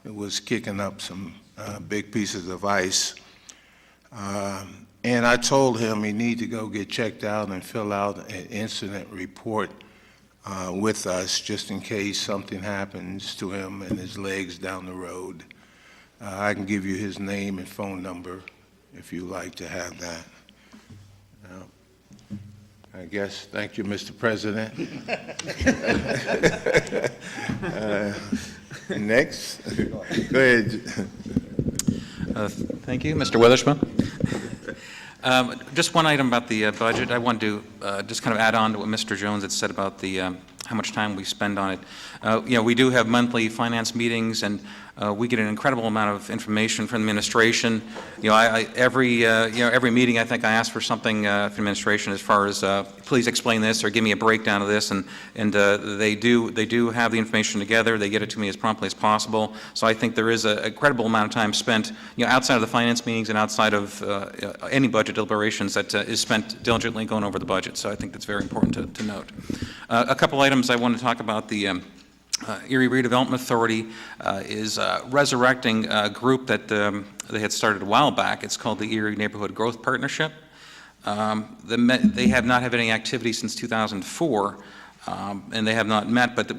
It was kicking up some big pieces of ice. And I told him he needed to go get checked out and fill out an incident report with us, just in case something happens to him and his legs down the road. I can give you his name and phone number if you like to have that. I guess, thank you, Mr. President. Next. Go ahead. Thank you. Mr. Witherspoon. Just one item about the budget. I wanted to just kind of add on to what Mr. Jones had said about the how much time we spend on it. We do have monthly finance meetings, and we get an incredible amount of information from the administration. Every meeting, I think I ask for something from administration as far as please explain this or give me a breakdown of this, and they do have the information together. They get it to me as promptly as possible. So I think there is a credible amount of time spent, outside of the finance meetings and outside of any budget deliberations that is spent diligently going over the budget. So I think that's very important to note. A couple items I want to talk about. The Erie Redevelopment Authority is resurrecting a group that they had started a while back. It's called the Erie Neighborhood Growth Partnership. They have not had any activity since 2004, and they have not met, but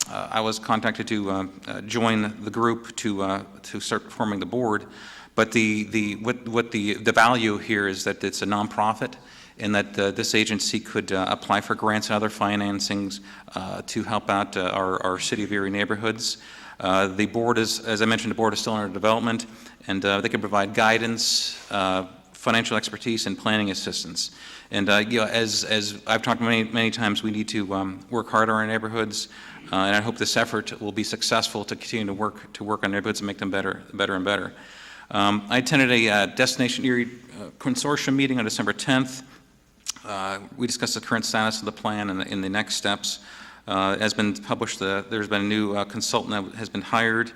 I was contacted to join the group to start forming the board. But the value here is that it's a nonprofit, and that this agency could apply for grants and other financings to help out our City of Erie neighborhoods. The board is, as I mentioned, the board is still under development, and they can provide guidance, financial expertise, and planning assistance. And as I've talked many times, we need to work hard on our neighborhoods, and I hope this effort will be successful to continue to work on neighborhoods and make them better and better. I attended a Destination Erie Consortium meeting on December 10th. We discussed the current status of the plan and the next steps. Has been published, there's been a new consultant that has been hired.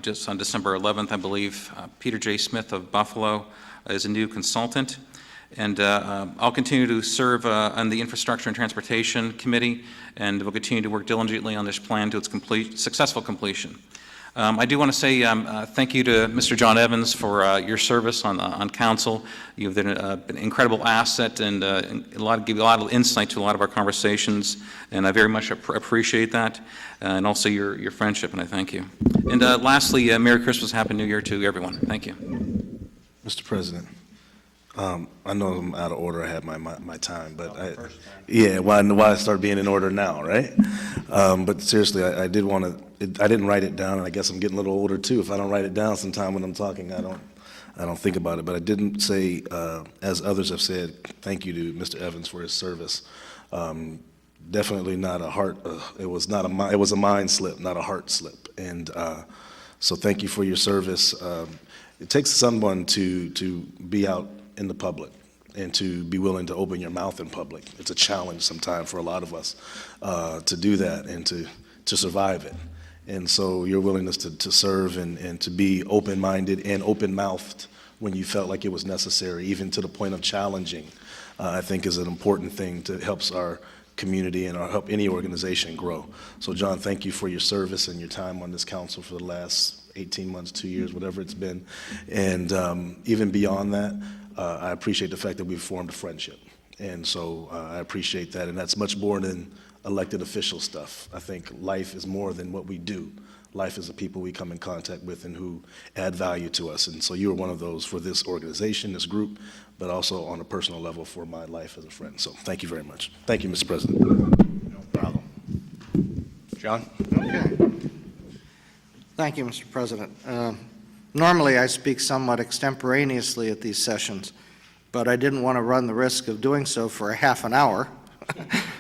just on December 11th, I believe. Peter J. Smith of Buffalo is a new consultant. And I'll continue to serve on the Infrastructure and Transportation Committee, and we'll continue to work diligently on this plan to its successful completion. I do want to say thank you to Mr. John Evans for your service on council. You've been an incredible asset and give a lot of insight to a lot of our conversations, and I very much appreciate that, and also your friendship, and I thank you. And lastly, Merry Christmas, Happy New Year to everyone. Thank you. Mr. President, I know I'm out of order. I had my time, but why I start being in order now, right? But seriously, I did want to. I didn't write it down, and I guess I'm getting a little older too. If I don't write it down, sometime when I'm talking, I don't think about it. But I didn't say, as others have said, thank you to Mr. Evans for his service. Definitely not a heart. It was a mind slip, not a heart slip. And so thank you for your service. It takes someone to be out in the public and to be willing to open your mouth in public. It's a challenge sometimes for a lot of us to do that and to survive it. And so your willingness to serve and to be open-minded and open-mouthed when you felt like it was necessary, even to the point of challenging, I think is an important thing that helps our community and help any organization grow. So John, thank you for your service and your time on this council for the last 18 months, 2 years, whatever it's been. And even beyond that, I appreciate the fact that we've formed a friendship. And so I appreciate that. And that's much more than elected official stuff. I think life is more than what we do. Life is the people we come in contact with and who add value to us. And so you are one of those for this organization, this group, but also on a personal level for my life as a friend. So thank you very much. Thank you, Mr. President. No problem. John? Okay. Thank you, Mr. President. Normally, I speak somewhat extemporaneously at these sessions, but I didn't want to run the risk of doing so for a half an hour,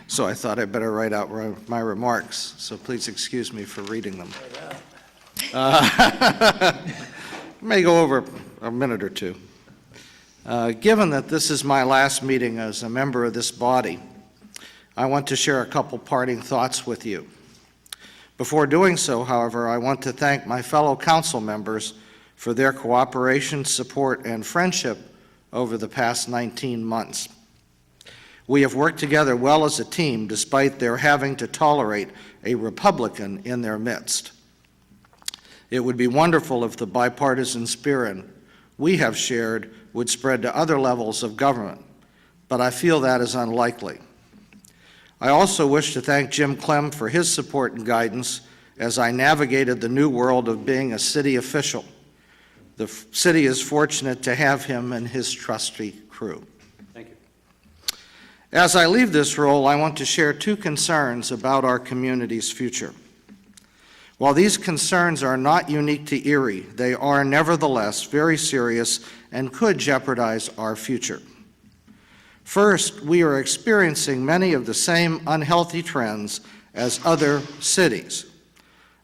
so I thought I'd better write out my remarks. So please excuse me for reading them. May go over a minute or two. Given that this is my last meeting as a member of this body, I want to share a couple parting thoughts with you. Before doing so, however, I want to thank my fellow council members for their cooperation, support, and friendship over the past 19 months. We have worked together well as a team despite their having to tolerate a Republican in their midst. It would be wonderful if the bipartisan spirit we have shared would spread to other levels of government, but I feel that is unlikely. I also wish to thank Jim Clem for his support and guidance as I navigated the new world of being a city official. The city is fortunate to have him and his trusty crew. Thank you. As I leave this role, I want to share two concerns about our community's future. While these concerns are not unique to Erie, they are nevertheless very serious and could jeopardize our future. First, we are experiencing many of the same unhealthy trends as other cities: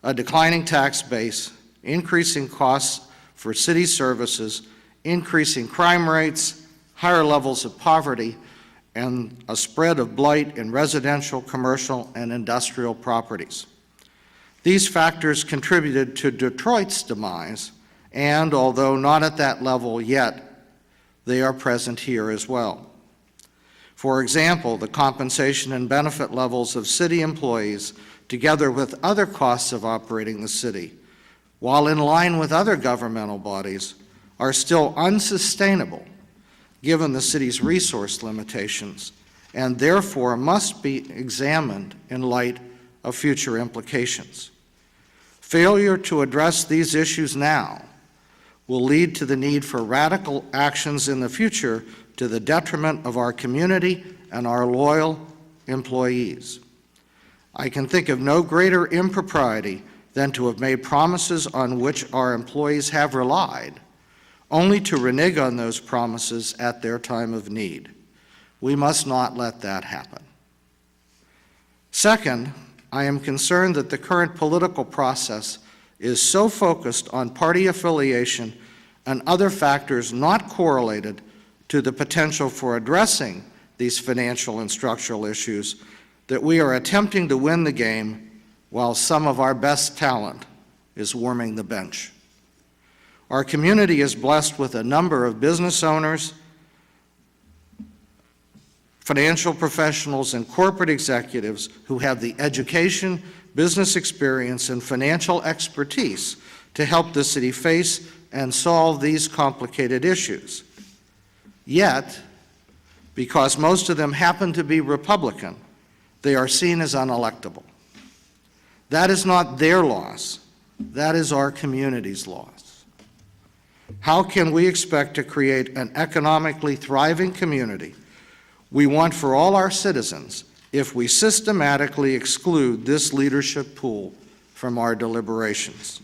a declining tax base, increasing costs for city services, increasing crime rates, higher levels of poverty, and a spread of blight in residential, commercial, and industrial properties. These factors contributed to Detroit's demise, and although not at that level yet, they are present here as well. For example, the compensation and benefit levels of city employees, together with other costs of operating the city, while in line with other governmental bodies, are still unsustainable given the city's resource limitations, and therefore must be examined in light of future implications. Failure to address these issues now will lead to the need for radical actions in the future to the detriment of our community and our loyal employees. I can think of no greater impropriety than to have made promises on which our employees have relied, only to renege on those promises at their time of need. We must not let that happen. Second, I am concerned that the current political process is so focused on party affiliation and other factors not correlated to the potential for addressing these financial and structural issues that we are attempting to win the game while some of our best talent is warming the bench. Our community is blessed with a number of business owners, financial professionals, and corporate executives who have the education, business experience, and financial expertise to help the city face and solve these complicated issues. Yet, because most of them happen to be Republican, they are seen as unelectable. That is not their loss. That is our community's loss. How can we expect to create an economically thriving community we want for all our citizens if we systematically exclude this leadership pool from our deliberations?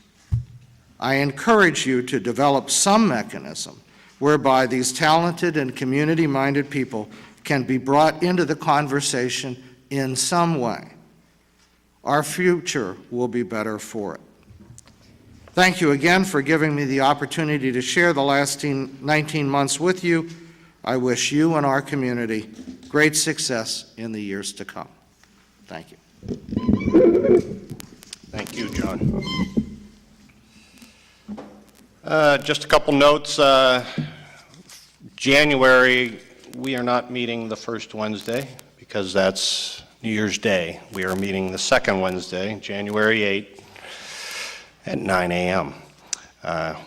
I encourage you to develop some mechanism whereby these talented and community-minded people can be brought into the conversation in some way. Our future will be better for it. Thank you again for giving me the opportunity to share the last 19 months with you. I wish you and our community great success in the years to come. Thank you. Thank you, John. Just a couple notes. January, we are not meeting the first Wednesday because that's New Year's Day. We are meeting the second Wednesday, January 8th at 9 a.m. I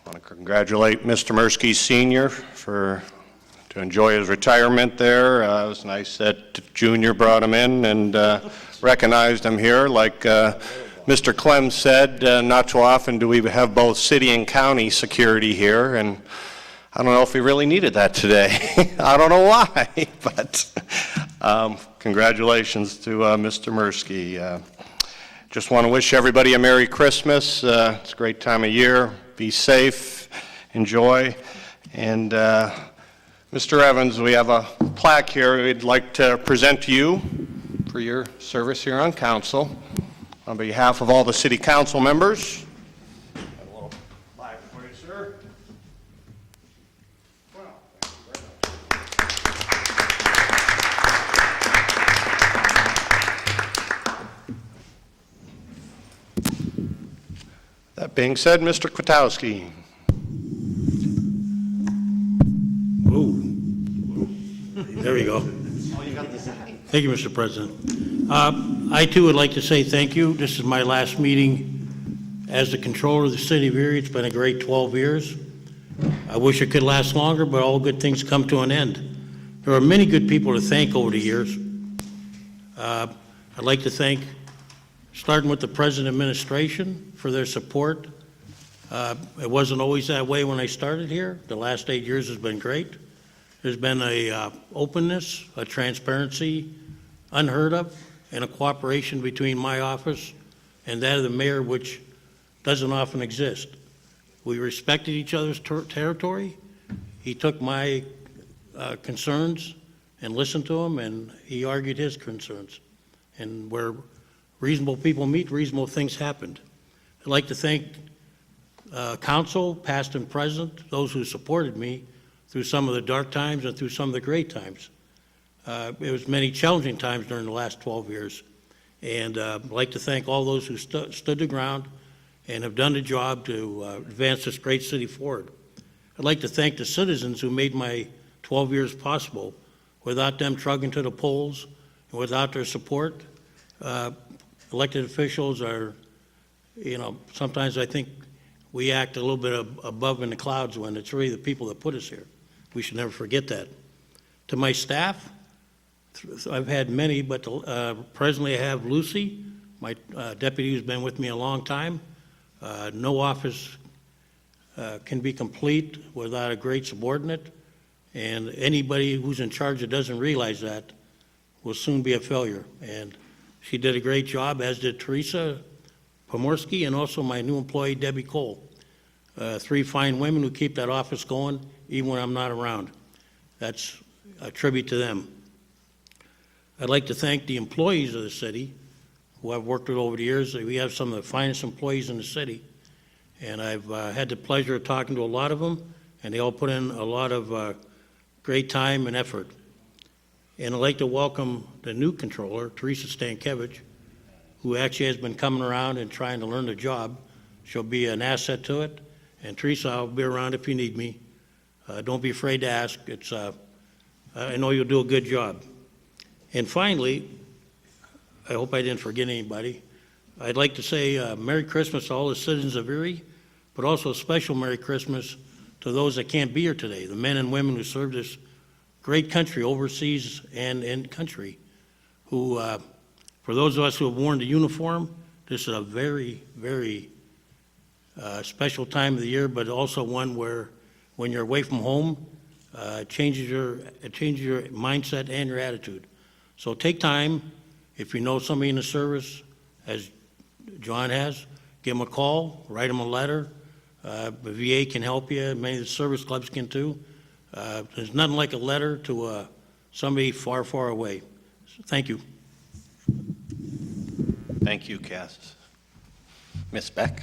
want to congratulate Mr. Mirsky Sr. to enjoy his retirement there. It was nice that Junior brought him in and recognized him here. Like Mr. Clem said, not too often do we have both city and county security here, and I don't know if we really needed that today. I don't know why, but congratulations to Mr. Mirsky. Just want to wish everybody a Merry Christmas. It's a great time of year. Be safe, enjoy, and Mr. Evans, we have a plaque here we'd like to present to you for your service here on council. On behalf of all the city council members, a little plaque for you, sir. Well, thank you very much. That being said, Mr. Kwiatkowski. There we go. Thank you, Mr. President. I too would like to say thank you. This is my last meeting as the controller of the city of Erie. It's been a great 12 years. I wish it could last longer, but all good things come to an end. There are many good people to thank over the years. I'd like to thank, starting with the present administration for their support. It wasn't always that way when I started here. The last 8 years has been great. There's been a openness, a transparency unheard of, and a cooperation between my office and that of the mayor, which doesn't often exist. We respected each other's territory. He took my concerns and listened to them, and he argued his concerns. And where reasonable people meet, reasonable things happened. I'd like to thank council, past and present, those who supported me through some of the dark times and through some of the great times. It was many challenging times during the last 12 years. And I'd like to thank all those who stood the ground and have done the job to advance this great city forward. I'd like to thank the citizens who made my 12 years possible. Without them trudging to the polls and without their support, elected officials are, sometimes I think we act a little bit above in the clouds when it's really the people that put us here. We should never forget that. To my staff, I've had many, but presently I have Lucy, my deputy who's been with me a long time. No office can be complete without a great subordinate, and anybody who's in charge that doesn't realize that will soon be a failure. And she did a great job, as did Teresa Pomorsky and also my new employee, Debbie Cole. 3 fine women who keep that office going even when I'm not around. That's a tribute to them. I'd like to thank the employees of the city who I've worked with over the years. We have some of the finest employees in the city, and I've had the pleasure of talking to a lot of them, and they all put in a lot of great time and effort. And I'd like to welcome the new controller, Teresa Stankiewicz, who actually has been coming around and trying to learn the job. She'll be an asset to it. And Teresa, I'll be around if you need me. Don't be afraid to ask. I know you'll do a good job. And finally, I hope I didn't forget anybody. I'd like to say Merry Christmas to all the citizens of Erie, but also a special Merry Christmas to those that can't be here today, the men and women who serve this great country overseas and in country, who, for those of us who have worn the uniform, this is a very, very special time of the year, but also one where when you're away from home, it changes your mindset and your attitude. So take time, if you know somebody in the service, as John has, give them a call, write them a letter. The VA can help you, many of the service clubs can too. There's nothing like a letter to somebody far, far away. So thank you. Thank you, Cass. Ms. Beck?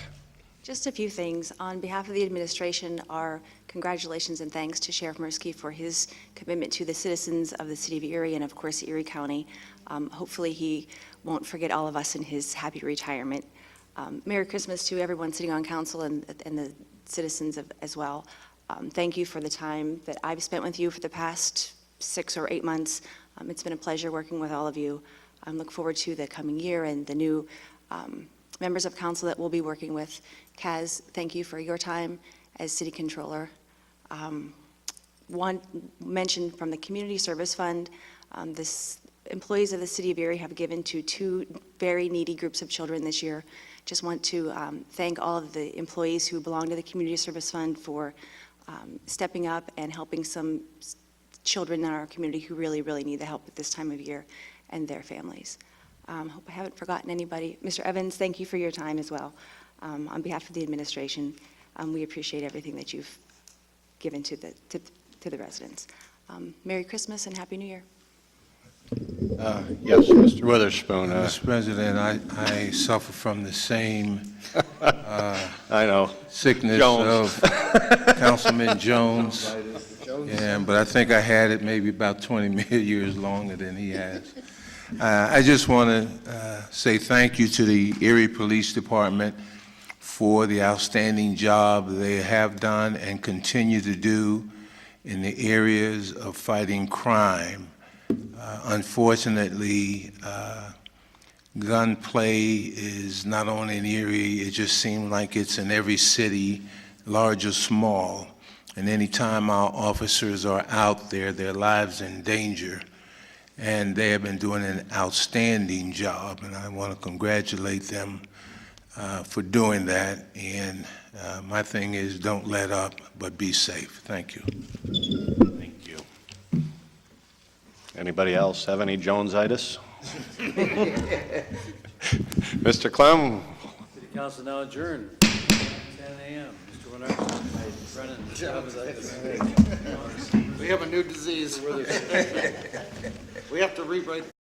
Just a few things. On behalf of the administration, our congratulations and thanks to Sheriff Mirsky for his commitment to the citizens of the city of Erie and, of course, Erie County. Hopefully, he won't forget all of us in his happy retirement. Merry Christmas to everyone sitting on council and the citizens as well. Thank you for the time that I've spent with you for the past 6 or 8 months. It's been a pleasure working with all of you. I look forward to the coming year and the new members of council that we'll be working with. Kaz, thank you for your time as city controller. One mention from the Community Service Fund, employees of the city of Erie have given to 2 very needy groups of children this year. Just want to thank all of the employees who belong to the Community Service Fund for stepping up and helping some children in our community who really, really need the help at this time of year, and their families. Hope I haven't forgotten anybody. Mr. Evans, thank you for your time as well. On behalf of the administration, we appreciate everything that you've given to the residents. Merry Christmas and Happy New Year. Yes, Mr. Witherspoon. Mr. President, I suffer from the same I know. sickness Jones. of Councilman Jones. Yeah, but I think I had it maybe about 20 years longer than he has. I just want to say thank you to the Erie Police Department for the outstanding job they have done and continue to do in the areas of fighting crime. Unfortunately, gunplay is not only in Erie, it just seems like it's in every city, large or small. And anytime our officers are out there, their lives in danger. And they have been doing an outstanding job, and I want to congratulate them for doing that. And my thing is, don't let up, but be safe. Thank you. Thank you. Anybody else have any Jones-itis? Mr. Clem? City Council now adjourned. 10 a.m. Mr. Winarski, Brennan, Mr. Evans. We have a new disease. We have to rewrite.